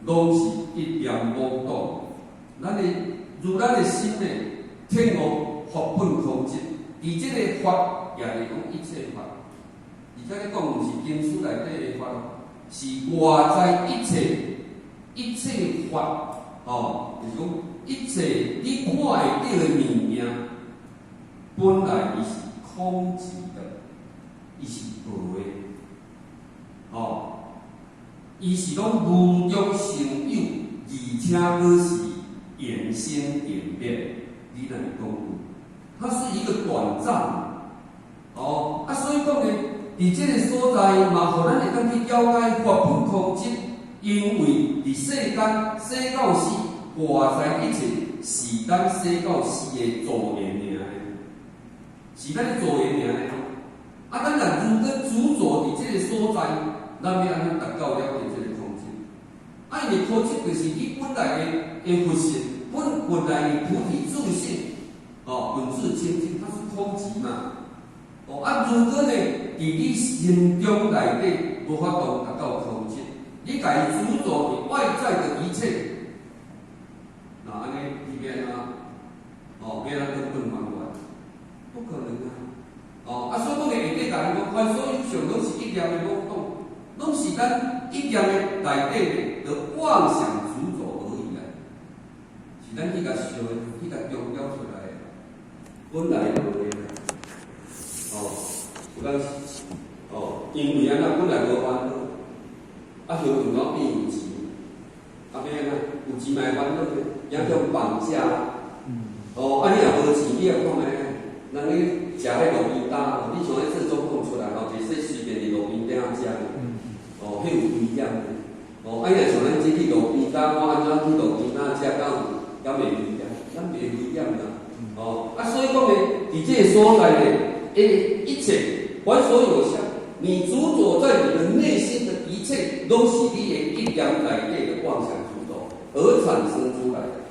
拢是一念无动。咱的心咧，天无法本空寂，而即个法也是讲一切法，而且咧讲毋是经书内底的法，是外在一切法，就是讲一切你看会到的物件，本来伊是空寂的，伊是无的，伊是拢无中生有，而且佫是缘生缘灭，你哪会讲有？它是一个短暂，所以讲咧，伫即个所在嘛，互咱会当去了解法本空寂，因为伫世间生到死，外在一切是咱生到死的助缘尔，是咱的助缘尔。咱若如果执着伫即个所在，咱要安怎达到了解即个空寂？因为空寂就是你本来的佛性，本来的菩提自性，本自清净，它是空寂嘛。如果呢，伫你心中内底无法度达到空寂，你家己执着伫外在的一切，那安尼里面要咱根本还原，不可能所以讲咧，下底甲咱讲，凡所有相，拢是一念的妄动，拢是咱一念的内底的妄想执着而已是咱去甲想的，去甲中了出来的，本来无的有当时因为安那本来无烦恼，后面怎变有钱，变安那有钱嘛烦恼咧，影响绑架，你若无钱，你也看咧。人咧食迄路边摊，你像迄次总统出来就说随便伫路边顶仔食迄有危险的。你若像咱即去路边摊，我安怎去路边摊食，敢袂危险？咱袂危险啦。所以讲咧，伫即个所在咧，一切凡所有相，你执着在你的内心的一切，拢是你的一念内底的妄想执着而产生出来的。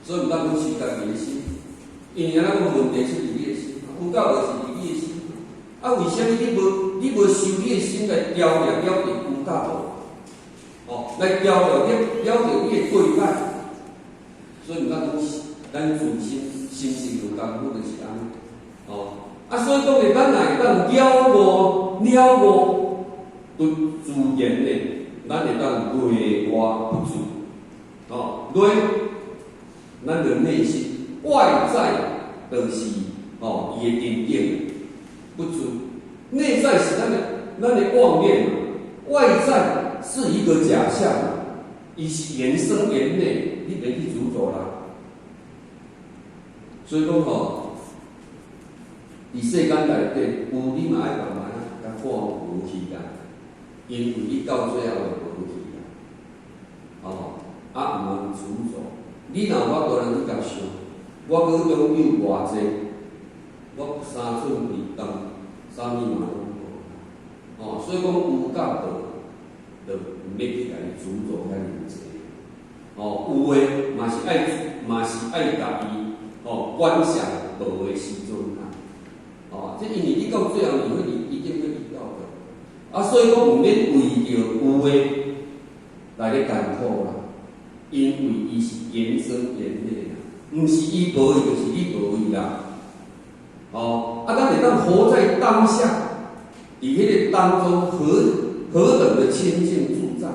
所以毋当讲是家己的心。因为咱讲问题出伫你的心，有道就是伫你的心。为什么你无修你的心来调了解有道来调了解你的规范？所以毋当讲咱自心性有功夫就是安尼所以讲咧，咱若会当了悟对自然咧，咱会当内外不足内咱的内心。外在就是伊的定境不足，内在是咱的妄念嘛，外在是一个假象嘛，伊是缘生缘灭，你别去执着啦。所以讲伫世间内底，有你嘛爱慢慢甲看无去啦，因为你到最后会无去啦，毋通执着。你若法度通去甲想。我阁拥有偌济，我3寸地动，啥物嘛拢无。所以讲有甲无，就毋免去家己执着遐尼济。有诶嘛是爱家己观想无诶时阵即因为你到最后你一定会遇到的。所以讲毋免为着有诶来咧艰苦啦，因为伊是缘生缘灭。毋是伊无伊，就是你无伊啦。咱会当活在当下，伫迄个当中何等的清净自在。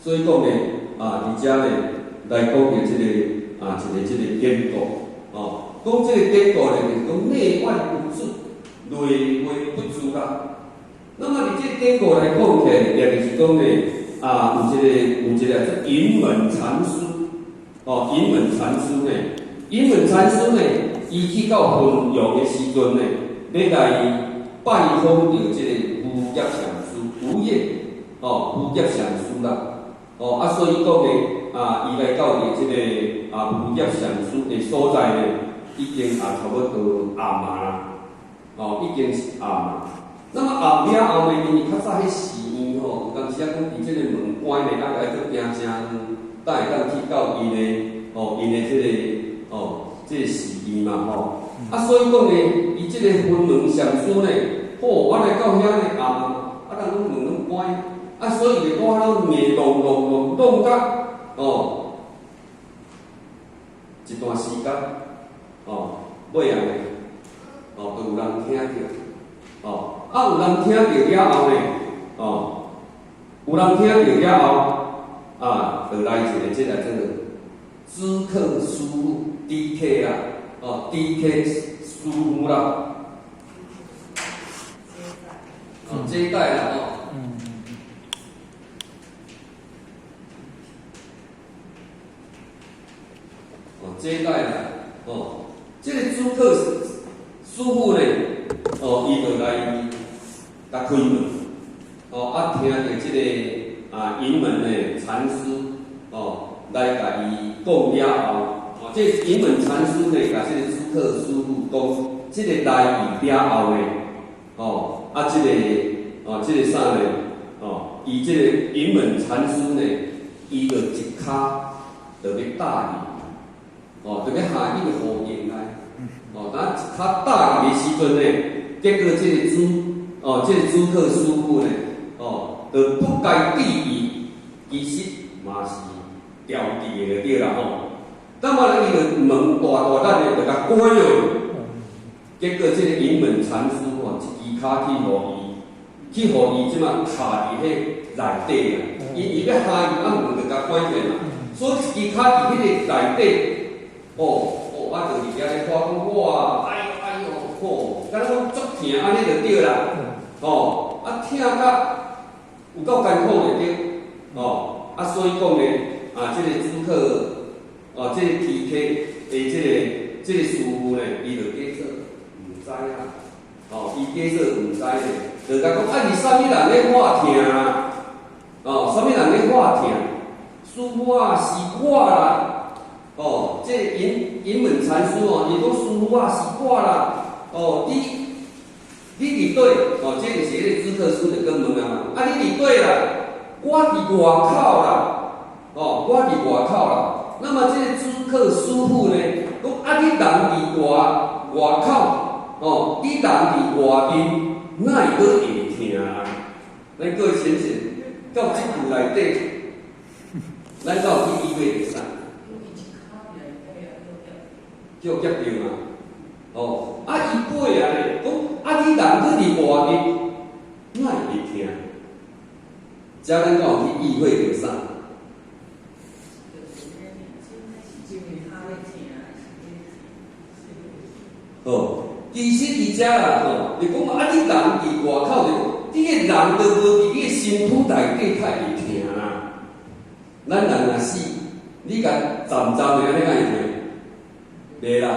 所以讲咧，伫遮咧来讲嘅即个典故，讲即个典故咧，就是讲内外不足，内外不足啦。那么伫即个典故来讲起来，也就是讲咧，有一个云门禅师。云门禅师呢，伊去到弘扬的时阵呢，要来拜访到即个胡业上师，胡业上师啦。所以讲呢，伊来到即个胡业上师的所在呢，已经差不多暗嘛啦，已经是暗嘛。那么暗了后呢，因为较早迄寺院有当时啊讲伊即个门关咧，啊，来去行正等会当去到因的即个即个寺院嘛吼。啊，所以讲咧，伊即个分门上师咧，我来到遐咧暗，人拢门拢关，所以就我迄面弄到一段时间，尾啊咧，就有人听着，有人听着了后咧，有人听着了后，就来一个即个叫做知客师傅 DK 啦，DK 师傅啦，接待啦，接待啦，这个主客师傅呢，伊就来甲开门，听着这个迎门的禅师，来甲伊讲了后，这迎门禅师呢，甲这个主客师傅讲，这个来意了后呢，这个啥呢？伊这个迎门禅师呢，伊就一骹就要打伊。就要下迄个河沿来，当他打伊的时阵呢，结果这个主客师傅呢，就不该对伊，其实嘛是调地的就对啦吼。那么伊就门大咱就甲关了，结果这个迎门禅师一支骹去互伊即马卡伫迄内底啦，伊要下伊门就甲关起啦，所以一支骹伫迄个内底。就伫遐咧看讲，哇，哎呦，敢若讲足疼安尼就对啦，听甲有够艰苦就对，所以讲咧，这个主客，这个 PK 的这个师傅咧，伊就假说毋知啦，伊假说毋知咧，就甲讲，是啥物人咧我疼啊？啥物人咧我疼？师傅啊，是我啦。这迎门禅师伊讲师傅是我啦，你伫对，这就是迄个知客师就跟问啊，你伫对啦，我伫外口啦，我伫外口啦。那么这个知客师傅呢，讲你人伫外口，你人伫外面，哪会阁会疼啊？咱各位先生，到这句内底，咱到去医院会使。叫急着嘛，伊背啊咧，讲你人去伫外面，哪会疼？遮咱敢有去议会着啥？其实伫遮啦，就讲你人伫外口就，你个人就无伫你个身躯内底，才会疼啦。咱人若死，你甲站的安尼会疼？袂啦，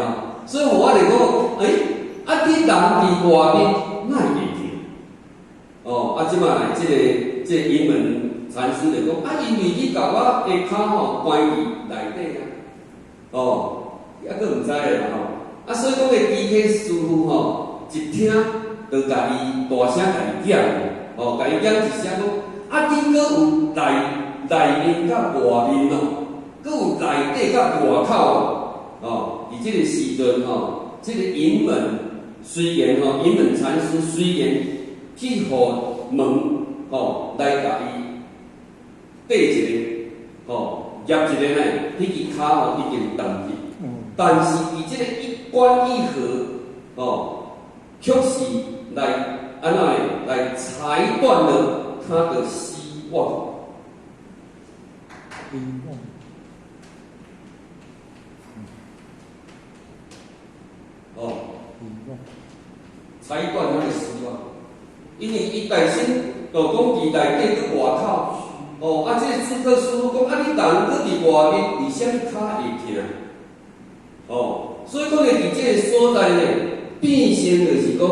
所以我就讲，你人伫外面，哪会疼？即摆来这个迎门禅师就讲，因为你甲我下骹关伫内底啊，抑佫毋知咧啦所以讲个 DK 师傅一听就甲伊大声甲伊讲，甲伊讲一声讲，你佫有内面甲外面佫有内底甲外口伫这个时阵这个迎门虽然迎门禅师虽然去互门来甲伊缀一个夹一个呢，迄支骹已经动去，但是伊这个一关一合却是来安怎来裁断了他的希望。裁断他的希望，因为伊内心就讲伊内底去外口，这个主客师傅讲，你人去伫外面，为什么骹会疼？所以讲咧，伫这个所在呢，变成就是讲，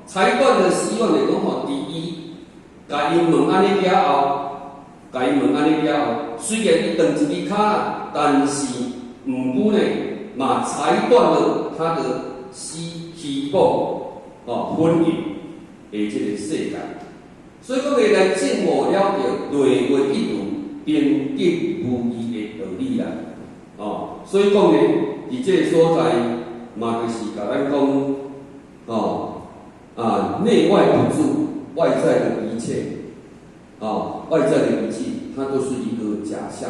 裁断的希望就是讲伫伊甲伊问安尼了后，虽然伊断一支骹，但是毋过呢，嘛裁断了他的希望，婚姻的这个世界，所以讲你来证悟了着内外一如、平等无异的道理啦。哦，所以讲呢，伫这个所在嘛，就是甲咱讲，内外不住，外在的一切，外在的一切，它都是一个假象。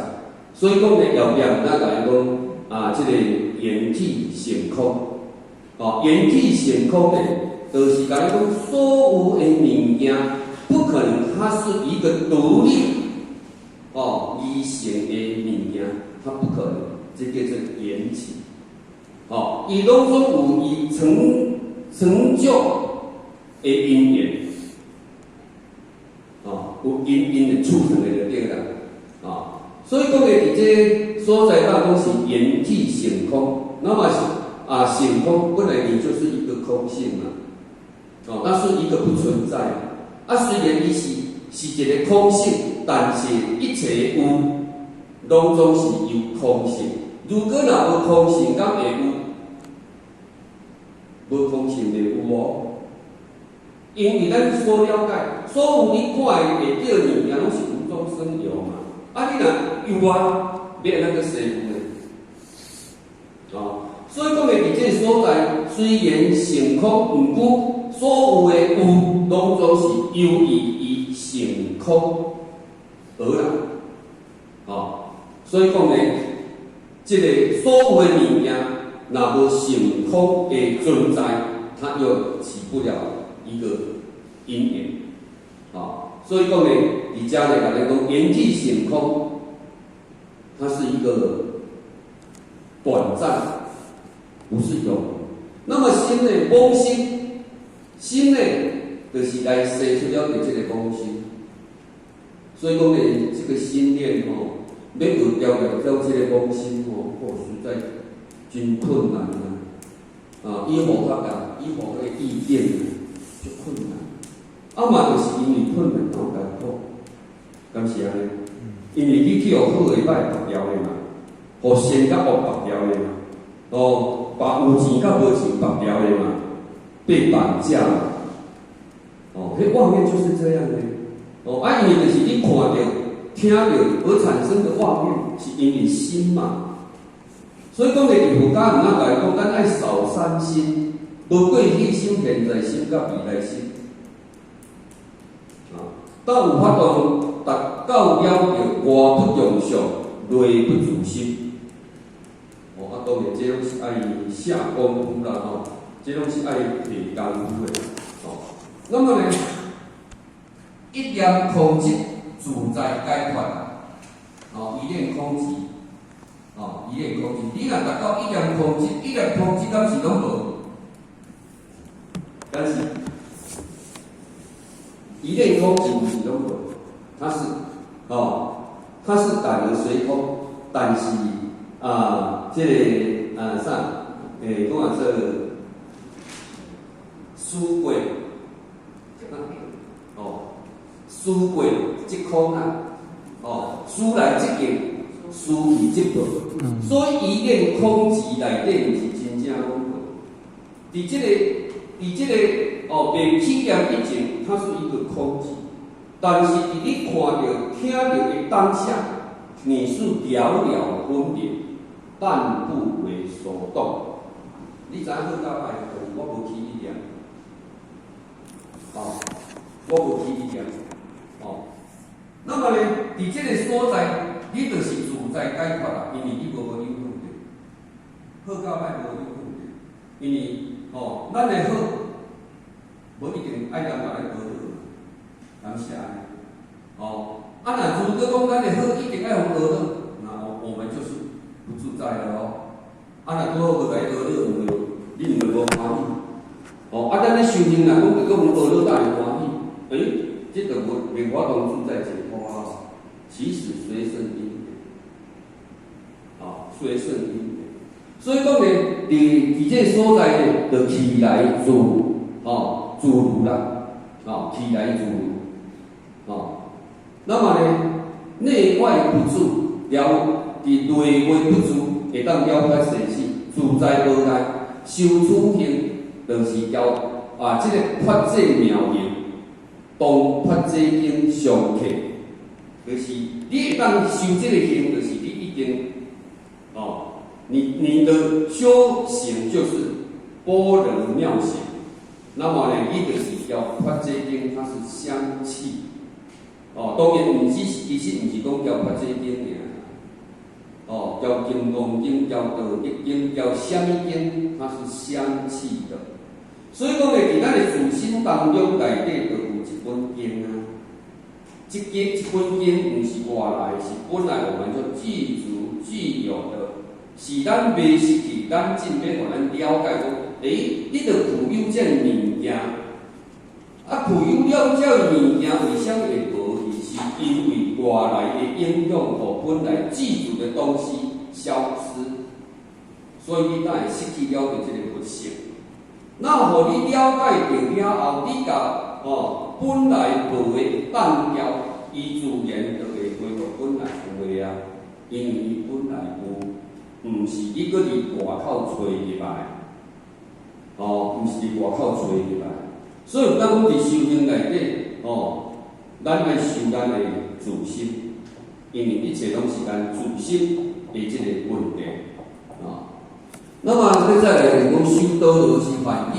所以讲呢，后壁咱来讲这个缘起成空，缘起成空呢，就是甲咱讲所有的物件。不可能，它是一个独立离成的物件，它不可能，这叫做缘起。伊拢总有伊成就的因缘，有因的促成的就对啦。所以讲的伫这所在当中是缘起成空，那么是成空本来你就是一个空性嘛，那是一个不存在。虽然伊是一个空性，但是一切有，拢总是有空性。如果若无空性，敢会有？无空性就有哦。因为咱所了解，所有你看的会到物件，拢是无中生有嘛。你若有要那个谁有呢？所以讲的伫这所在，虽然成空，毋过所有的有，拢总是由于伊成空而来。所以讲呢，这个所有的物件，若无成空的存在，它又起不了一个因缘。所以讲呢，伫遮呢，甲咱讲缘起成空，它是一个短暂。不是永恒。那么心呢？妄心，心呢，就是来生出了这个妄心。所以讲呢，这个心念要有调了这个妄心实在真困难啊！以互较难，以互个意见就困难。嘛，就是因为困难才有艰苦，敢是安尼？因为你去互好的歹拔掉的嘛，互善甲恶拔掉的嘛。把有钱甲无钱拔掉的嘛，被绑架嘛，迄画面就是这样的。因为就是你看到、听到而产生的画面，是因为心嘛。所以讲咧，佛家毋通来讲，咱爱少三心，无过去心、现在心甲未来心。到有法度达到了着外不用相，内不自心。当然，这拢是爱下功夫啦，这拢是爱下功夫的。那么呢，一念空寂，自在解脱。一念空寂，一念空寂。你若达到一念空寂，一念空寂，敢是拢无？但是，一念空寂不是拢无，它是感而随空，但是。这个讲这思过，思过即空思来即应，思而即报。所以一念空寂内底，毋是真正讲过。伫这个未起念以前，它是一个空寂，但是伫你看到、听到的当下，你是了了分别。但不为所动，你知影好到歹？我无起一点，我无起一点，那么呢，伫这个所在，你就是自在解脱啦，因为你无有有问题，好到歹无有问题，因为咱的好，无一定爱人来学好，敢是安尼？若如果讲咱的好一定爱学好，那我们就是。不自在了若拄好无来学了，你毋就无欢喜。咱咧修行若讲着讲学了，才会欢喜。这个袂法度自在解脱其实随顺因缘，随顺因缘。所以讲呢，伫这所在呢，就起来自如啦，起来自如。那么呢，内外不住了。伫内外不住，会当了解生死，自在无碍，修此行，就是这个法界妙用。当发这经上课，就是你会当修这个经，就是你已经你的修行就是般若妙行。那么呢，你就是要发这经，它是香气。当然其实毋是讲叫发这经尔，叫金刚经、叫道德经、叫什么经，它是香气的。所以讲呢，伫咱的自心当中内底就有一本经啊。这本经毋是外来，是本来我们就具有的，是咱未失去，咱真要互咱了解讲，你着具有这物件，具有了这物件，为啥会无去？是因为外来的影响，互本来具足的东西消失，所以你才会失去了这个佛性。那互你了解定了后，你甲本来无的放掉，伊自然就会恢复本来有的啊。因为伊本来有，毋是你搁伫外口找入来，毋是伫外口找入来。所以当阮伫修行内底，咱爱修咱的自心，因为一切拢是咱自心的这个问题那么再来就是讲修道就是翻译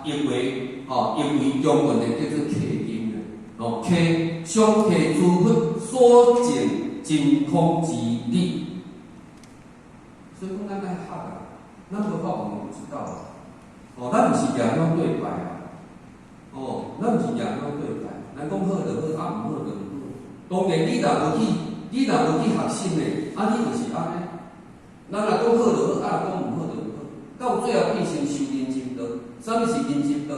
译为中文的叫做契经契上契诸佛所证真空之理。所以讲咱爱学咱无法我们不知道咱毋是两种对白咱毋是两种对白。咱讲好就好，毋好就毋好。当然你若无去学习的，你就是安尼。咱若讲好就好，讲毋好就毋好，到最后变成修人心道。啥物是人心道？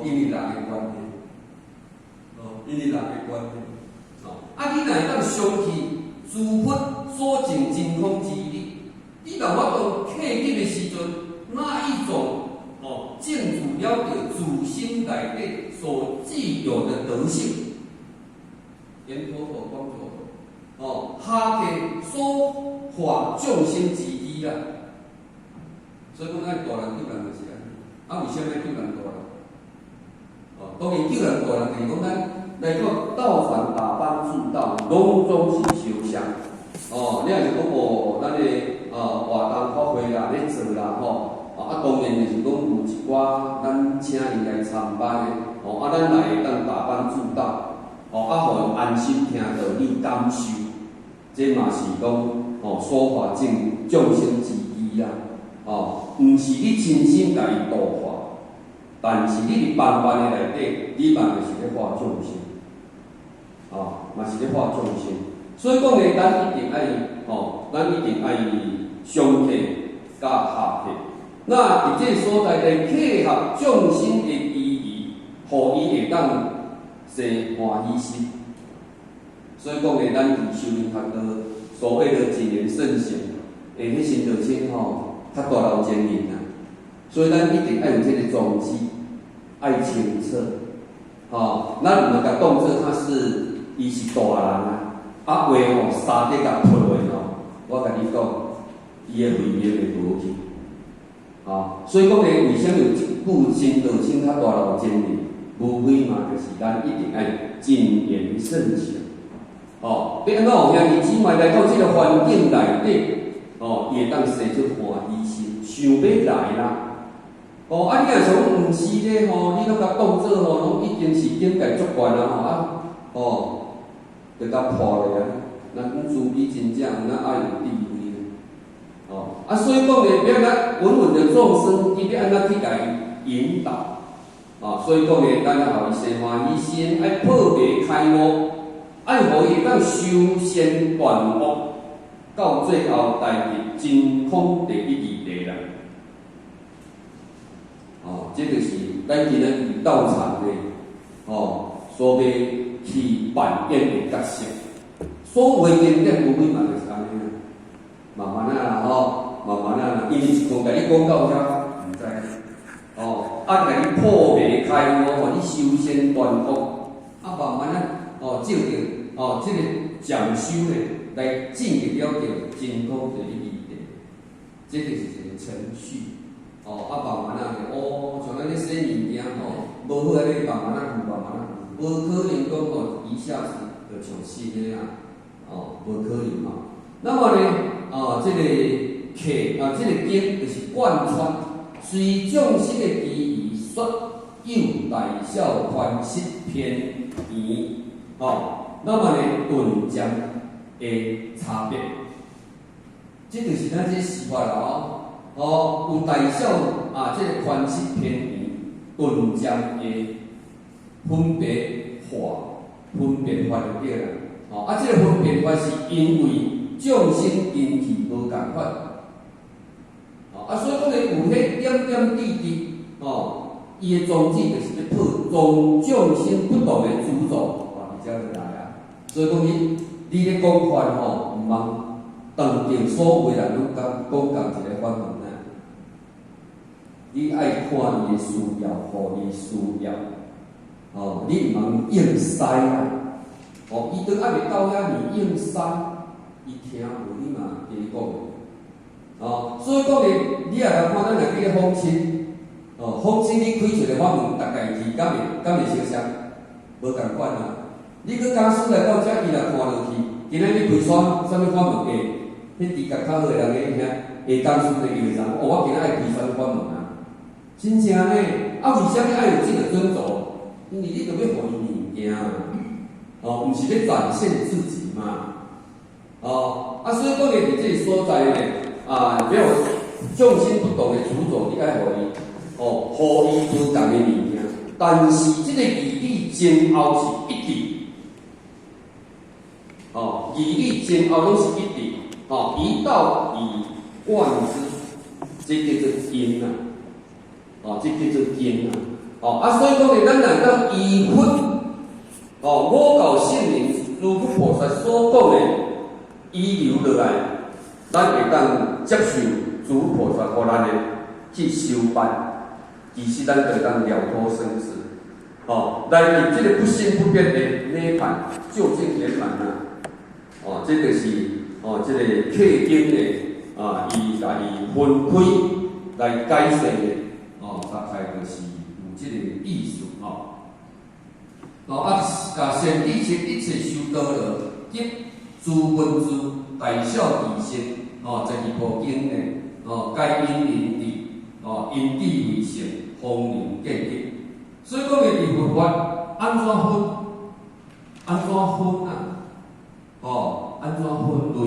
因为人的关系，因为人的关系。你若会当相信诸佛所证真空之理，你若我当契机的时阵，那一种证住了着自心内底所具有的德性，言佛所光所下契所化众生之理啦。所以讲，咱大人救人就是安尼。为什么救人大人？当然救人大人就是讲咱来个道传打帮助道，拢总是修香。你若是讲咱的活动发挥啦，咧做啦当然就是讲有一寡咱请伊来参班的，咱来会当打帮助道，互伊安心听道理感受，这嘛是讲所化众生之意啦。毋是你真心甲伊度化，但是你伫办法的内底，你嘛就是咧化众生，嘛是咧化众生。所以讲呢，咱一定爱相契甲下契。那伫这所在的契合众生的意义，互伊会当生欢喜心。所以讲呢，咱伫修行学道所谓的谨言慎行，迄先就先较大老前人所以咱一定爱有这个宗旨，爱清澈。咱毋能甲当作伊是大人话三底甲泼落我甲你讲，伊的慧命会无去。所以讲呢，为什么有一句先道先较大老前人？无非嘛，就是咱一定爱谨言慎行。要安怎有兄弟姊妹来到这个环境内底？伊会当生出欢喜心，想要来啦。你若像毋是咧你拢甲当作拢已经是境界足悬啦就甲破咧咱讲自比真正有咱爱有智慧咧。所以讲咧，要咱稳稳的众生，伊要安怎去甲伊引导所以讲咧，咱要互伊生欢喜心，爱破迷开悟，爱互伊当修仙断恶。到最后，代入真空第一义地啦。这就是咱今日伫道场的所要去扮演的角色。所谓经典，无非嘛就是安尼慢慢慢慢因为一讲甲你讲到遐，毋知甲你破迷开悟，互你修仙断恶，慢慢照着这个讲修的。来进入了着真空的义地，这就是一个程序。慢慢像咱咧洗物件无好安尼慢慢啊顾，慢慢啊顾，无可能讲吼一下子就像新的啊，无可能嘛。那么呢，这个客这个经就是贯穿，随众生的机宜说有大小宽实偏移，那么呢顿将的差别，这就是咱这说法啦有大小这个宽实偏移，顿将的分别法就对啦。这个分别法是因为众生因气无共款，所以讲咧有迄点点滴滴，伊的宗旨就是咧破众生不同的主轴，比较来啊。所以讲你咧讲法毋通当定所有人拢讲一个法门啊。你爱看伊的需要，互伊需要，你毋通硬塞啊。伊都还袂到遐，你硬塞，伊听无你嘛加讲。所以讲咧，你也来看咱来去访亲，访亲你开出来法门，大概是敢会相像，无共款啊。你去讲师来到遮，伊来看落去，今仔日开啥物法门诶？迄资格较好诶人咧，遐下讲师咧，伊会讲，我今仔爱开啥物法门啊？真正呢，为虾米爱有这个尊重？因为你着要互伊物件。毋是要展现自己嘛？所以讲咧，伫这个所在咧，要有众生不同的主轴，你爱互伊，互伊无共的物件。但是这个义理前后是一致，义理前后拢是一致，一道以贯之，这叫做因啊，这叫做因啊，所以讲咧，咱来当依分。我教圣人如佛菩萨所讲的遗留落来，咱会当接受诸菩萨互咱的去修办，其实咱就当了脱生死，来以这个不生不变的涅槃究竟圆满啊！这个是这个客经的伊家己分开来解释的大概就是有这个意思善知识一切修道了，及诸文字大小异性12部经呢，该因因地，因地为性，方能见得。所以讲嘅伫佛法安怎分？安怎分啊？安怎分类？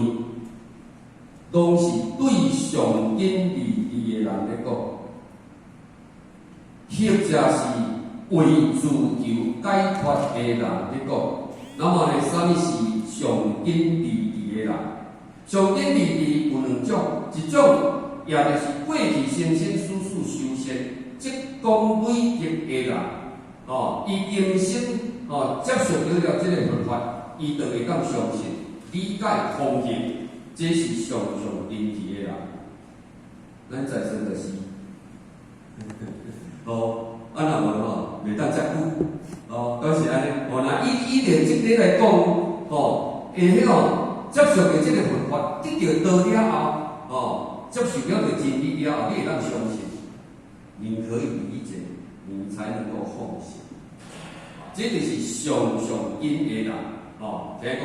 拢是对上因利益的人咧讲，或者是为自求解脱的人咧讲。那么呢，啥物是上因利益的人？上因利益有两种，一种也就是过去生生世世修仙，即讲累积的人，伊今生接受了这个佛法，伊就会当相信、理解、奉行，这是上因利的人。咱在生就是若无袂当遮久。当时安尼，那以连即个来讲，迄接受的即个佛法，得到道了后，接受了个真理了后，你会当相信，你可以理解，你才能够奉行。这就是上因的人，就是讲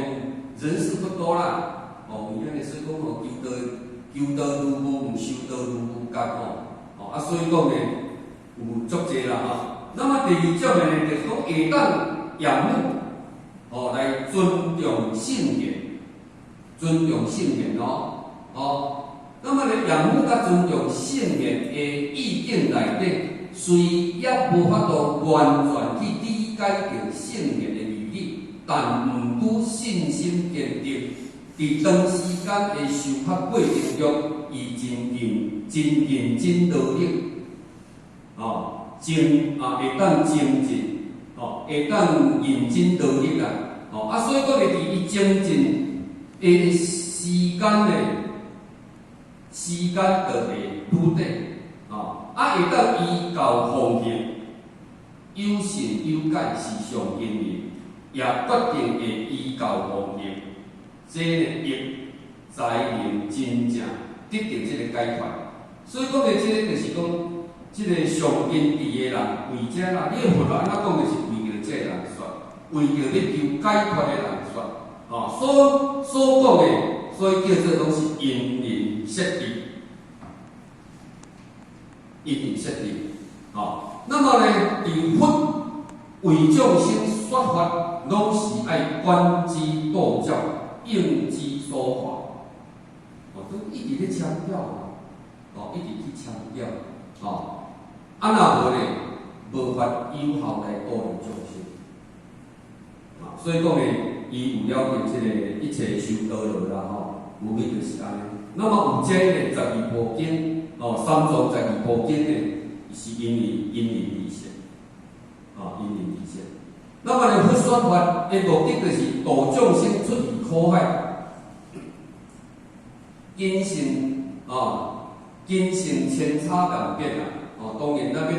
人数不多啦，有影的说讲求道如无，毋修道如无共所以讲呢，有足济啦那么第二种呢，就是讲会当仰慕，来尊重圣贤，尊重圣贤那么呢，仰慕甲尊重圣贤的意境内底，虽也无法度完全去理解到圣贤的义理，但毋拄信心坚定，伫长时间的修学过程中，伊真认真努力，会当精进，会当认真努力所以讲咧，伫伊精进的时间就会拄得，会当依教奉行，有信有解是上因缘，也决定会依教奉行，这呢亦才能真正得到这个解脱。所以讲咧，这个就是讲。即个上因地的人为遮啦，你佛安怎讲就是为着这个人说，为着要求解脱的人说，所讲的，所以叫做拢是因缘设立，因缘设立，那么呢，伫佛为众生说法，拢是爱观之道教，应之说法，都一直咧强调，一直去强调，若无呢，无法有效来导引众生，所以讲呢，伊有了解即个一切修道路啦，有咩就是安尼。那么有这呢12部经，三藏12部经呢，是因缘而成，因缘而成。那么呢，佛说法的目的就是度众生出离苦海，今生千差万别啊！当然那边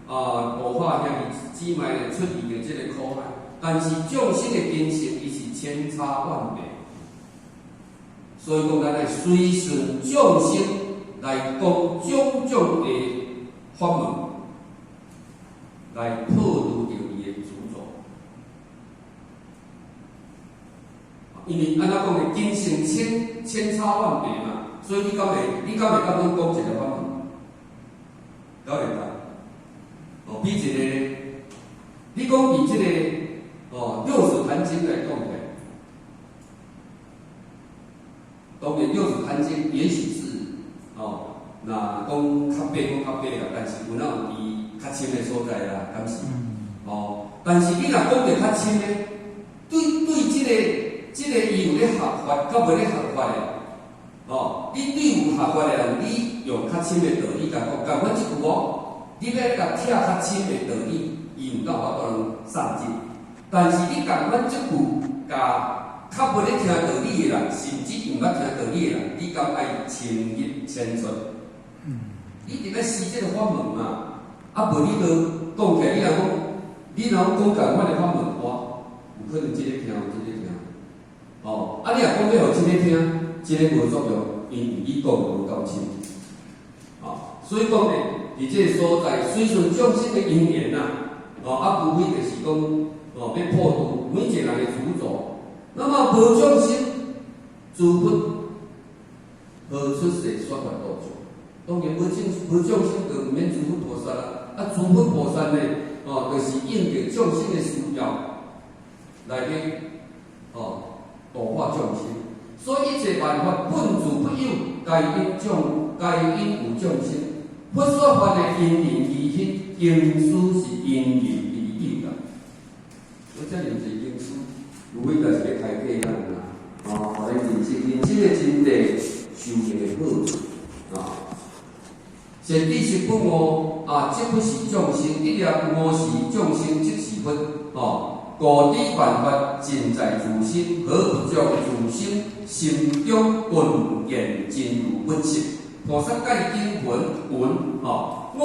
无法向伊只卖出离的这个苦海，但是众生的今生伊是千差万别，所以讲咱来随顺众生来讲种种的法门，来破除掉伊的执着。因为安怎讲呢？今生千差万别嘛，所以你敢会甲阮讲一个法门？了解吧？比一个，你讲比这个六祖坛经来讲起来，当然六祖坛经也许是那讲较白啦，但是有哪有伊较深的所在啦，敢是？但是你若讲着较深的，对这个伊有咧学法，甲无咧学法的，你对有学法的人，你用较深的道理甲讲阮即句你要甲听较深的道理，伊毋敢法度人送进。但是你甲阮即句甲较无咧听道理的人，甚至毋捌听道理的人，你敢爱深入浅出？你伫咧施即个法门嘛？无你著讲起来，你若讲共款的法门，有可能即个听，即个听。你若讲要互即个听，即个无作用，因为你讲无够深。所以讲呢，伫即个所在，随顺众生的因缘无非就是讲，要破除每一个人的执着。那么无众生，诸佛何出世说法度众？当然无众生就毋免诸佛菩萨啦。诸佛菩萨呢，就是应着众生的需要来去度化众生。所以一切万法本自不有，皆因有众生。佛说法的因缘而起，因书是因缘而有啦。我遮尔侪因书，无非就是要开解咱啦，互咱人生的真谛修行的好处先知是本我即不是众生，一念无是众生，即是佛。故知万法尽在自心，何不将自心心中顿现真如本性？菩萨戒经文我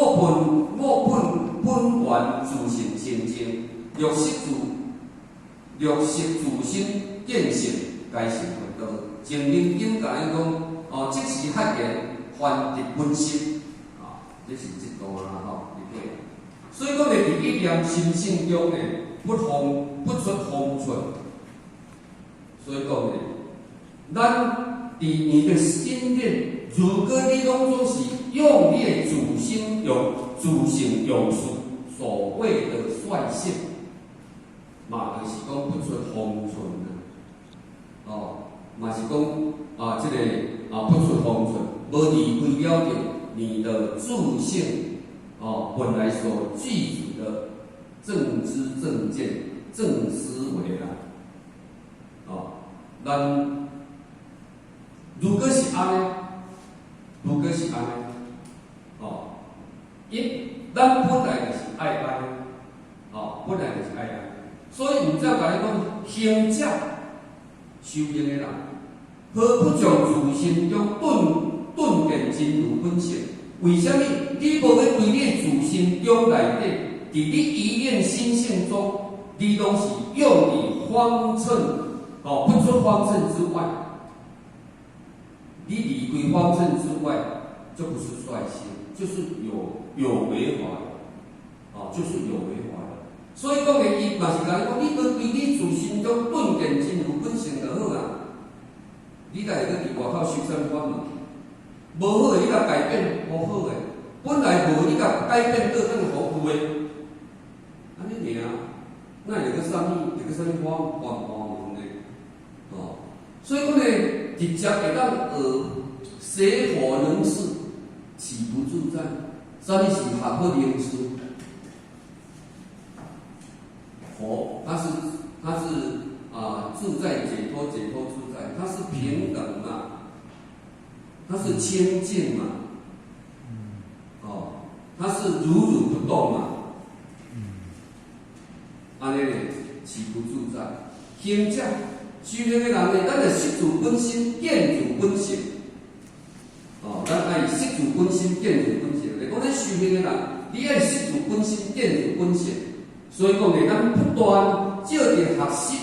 本源自性清净，若识自心见性，该成佛道。前面经甲咱讲，即时发现还得本性，这是一道啦理解。所以讲呢，伫一念心性中呢，不出风尘。所以讲呢，咱伫你的心念，如果你当作是用你的自性用事，所谓的率性，就是讲不出风尘嘛是讲这个不出风尘，无离开了的你的自性本来所具足的正知正见正思维啦，咱如果是安尼，咱本来就是爱安尼，本来就是爱安尼，所以毋则甲你讲行者修行的人，何不将自心中顿现真如本性？为什么你无要对你的自心中内底，伫你一念心性中，你拢是用你方寸，不出方寸之外，你离开方寸之外，就不是率性，就是有有为法的，就是有为法的。所以讲的，伊嘛是讲，你对你自心中顿见真如本性就好啊。你来个伫外口修啥物法门？无好的，你甲改变无好的，本来无你甲改变倒转好有的，安尼尔，那有个啥物？有个啥物法门呢？所以讲呢，直接会当学佛人士起不自在，啥物是合不灵思？佛，它是自在解脱自在，它是平等嘛，它是清净嘛，它是如不动嘛，安尼呢，起不自在。行者修行的人呢，咱就识自本心，见自本性。咱爱识自本心，见自本性。来讲咱修行的人，你爱识自本心，见自本性。所以讲呢，咱不断照着学习，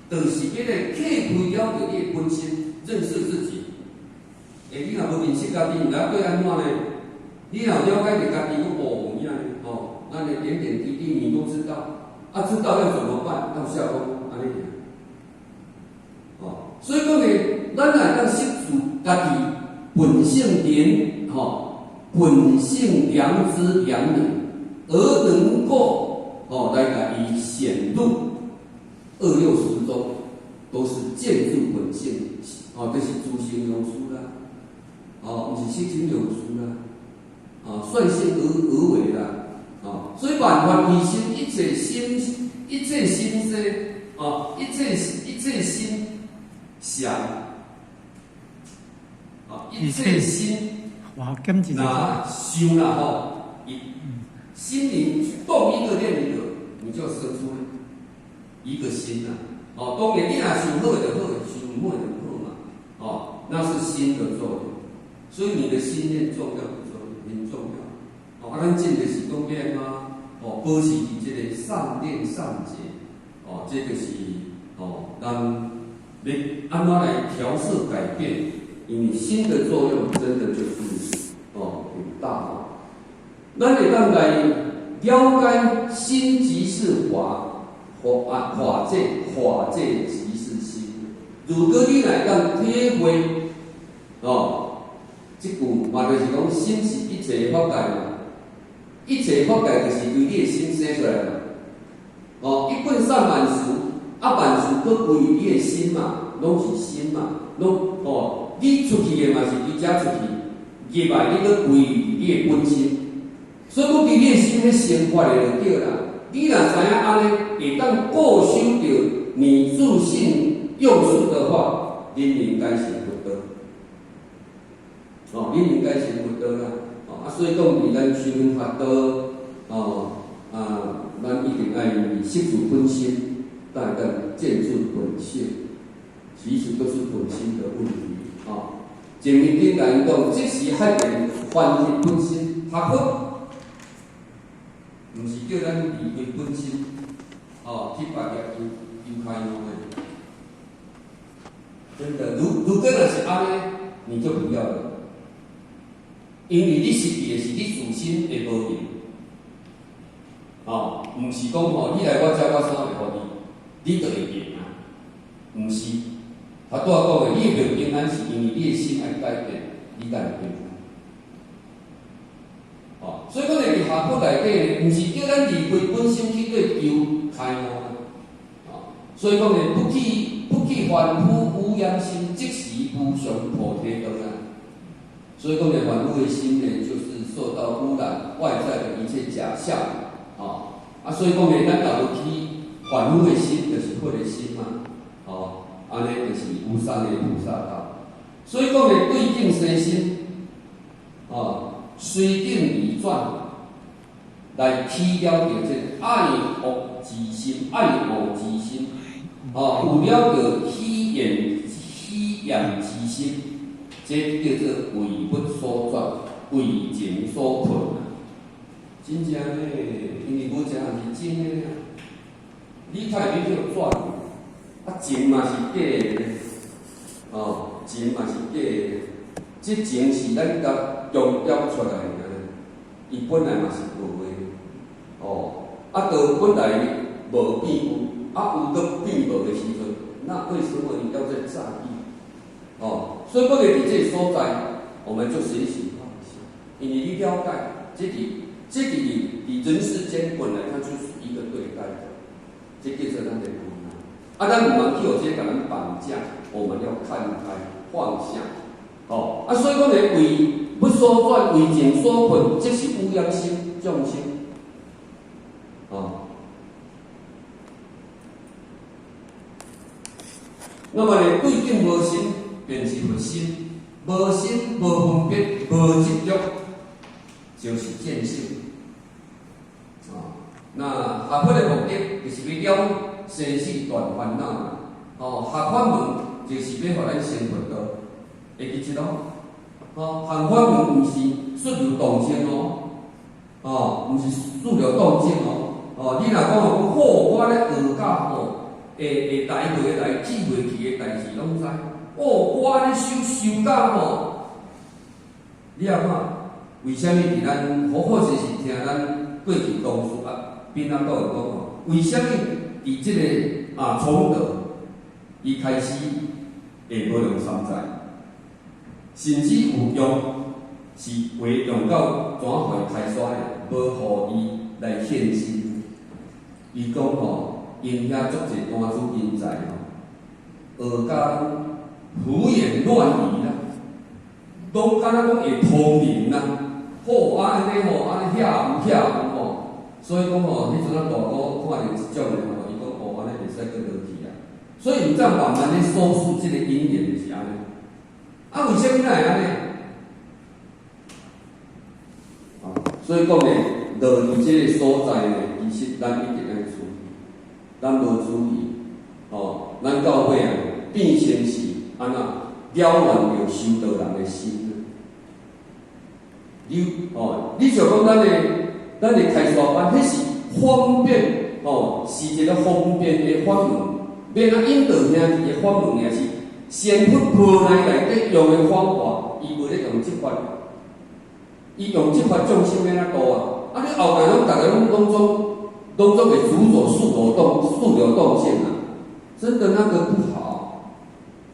就是要来克服了解你的本心，认识自己。你若无认识家己，然后对安怎呢？你若了解着家己个部分呢？咱的点点滴滴你都知道，知道要怎么办？要下功，安尼。所以讲呢，咱来当识自家己本性灵，本性良知良能，而能够来甲伊显露二六时中，都是见住本性，就是自性有殊啦，毋是色情有殊啦，率性而为啦，所以万法唯心，一切心生，一切心想，一切心那修啦心灵动一个念一个，你就生出一个心啦。当然你若想好就好，想唔好就唔好嘛。那是心的作用，所以你的心念重要不重要？很重要。咱真的是讲要保持伫这个善念善结，这就是咱要安怎来调试改变，因为心的作用真的就是很大。咱会当来了解心即是法，法界即是心。如果你来当体会，这句嘛就是讲心是一切法界嘛，一切法界就是由你的心生出来嘛。一本善万事，万事都归于你的心嘛，拢是心嘛，你出去的嘛是你遮出去，入来你都归于你的本心。所以讲，伫你的心咧生发的就对啦。你若知影安尼，会当固守着你自信用术的话，你应该成佛道。你应该成佛道啦。所以讲，伫咱修行法道，咱一定爱识自本心，但见自本性，其实都是本心的问题。前面顶甲因讲，即时发现翻译本心，学佛。毋是叫咱离开本心，去别个游开悟的。真的，如果若是安尼，你就不要了，因为你识的是你自心的无明，毋是讲你来我遮我啥会互你就会明啊，毋是。拄仔讲的，你的平安是因为你的心爱改变，你才会平安。所以讲，伫学佛内底，毋是叫咱离开本心去对求开悟。所以讲呢，不去凡夫污染心，即时无上菩提道啊。所以讲呢，凡夫的心呢，就是受到污染，外在的一切假象所以讲呢，咱若要去凡夫的心，就是佛的心嘛。安尼就是无上的菩萨道。所以讲呢，对境生心随境而转，来去了解这爱恶之心，有了解虚言之心，这叫做为不所转，为情所困真正呢，因为无一项是真的呀。你太免叫转，情嘛是假的，情嘛是假的，这情是咱甲强调出来的。伊本来嘛是无的，啊，就本来无变有，啊有都变无的时阵，那为什么你要再在意？所以，为了伫这个所在，我们就学习放下，因为你了解，这个你人世间本来它就是一个对待的，这叫做咱的苦难。啊，咱唔能去有这个人绑架，我们要看开放下。所以讲呢，为不所转，为情所困，这是污染心众生。那么呢，对境无心，便是佛心；无心、无分别、无执着，就是见性。那学佛的目的，就是要了生死断烦恼嘛。学法门就是要互咱生活道，会记得咯。行法门毋是顺流动静毋是顺流动静你若讲我咧学教会来回来记袂去的代志拢知。我咧修教你啊看，为虾米伫咱好势是听咱过去同事边仔都有讲为虾米伫即个崇德，伊开始会无用三在，甚至有用是会用到怎会开刷的，无互伊来献身。伊讲因遐足侪单子人才学甲胡言乱语啦，拢敢若讲会通灵啦，安尼安尼遐有所以讲迄阵大哥看到即种的伊讲安尼袂使搁落去啊。所以毋则慢慢咧收束即个因缘就是安尼。为什么会安尼？所以讲呢，落伫即个所在呢，其实咱一定要注意，咱无注意，咱到尾变成是安怎了乱着修道人的心。你就讲咱的开刷班，迄是方便是一个方便的法门，免引导兄弟的法门，也是先佛婆来内底用的方法，伊袂咧用即法，伊用即法众生要哪度你后来大家拢总会主走速流动线真的那个不好，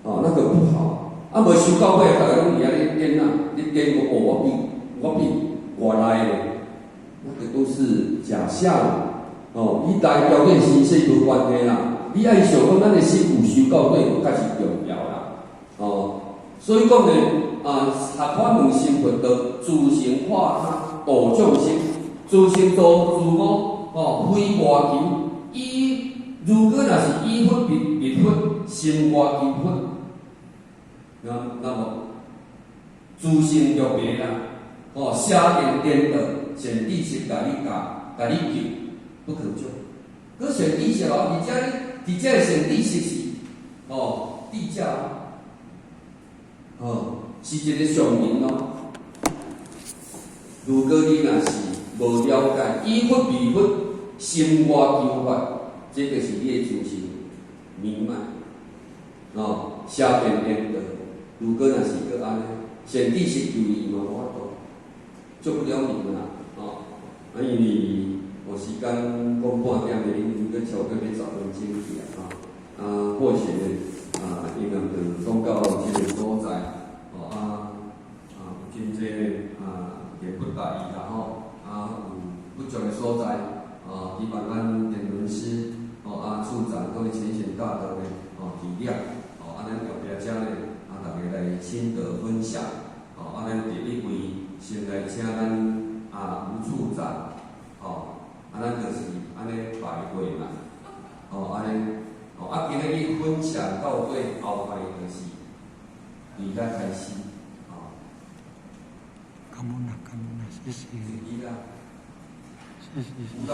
那个不好。无修到尾，大家拢伫遐咧练你练我比外来的，那个都是假象。你大条件形式无关系啦。你爱想讲咱的心有修到对，才是重要啦。所以讲呢，学法门生活道，自性化他，度众生，自性度自我，非外求。如果若是以佛灭佛，心外求佛，那么自性入灭啦，下言颠倒，显地识甲你救，不可救。佮显地识伫遮显地识是地价是一个上人如果你若是无了解以佛灭佛，心外求法，这个是你的自性明白下边颠倒。如果若是佮安尼，显地识救伊嘛无法度，救不了你啦。因为我时间讲半点的，恁佮超过要10分钟去或许因能就讲到即个所在，有真济也不大意啦有不足的所在，希望咱电论师处长各位浅显大德呢体谅，咱后壁遮呢大家来心得分享，咱第一位先来请咱吴处长，咱就是安尼拜会嘛，安尼，今日伊分享到对后摆就是离开开始，感恩，谢谢，谢谢。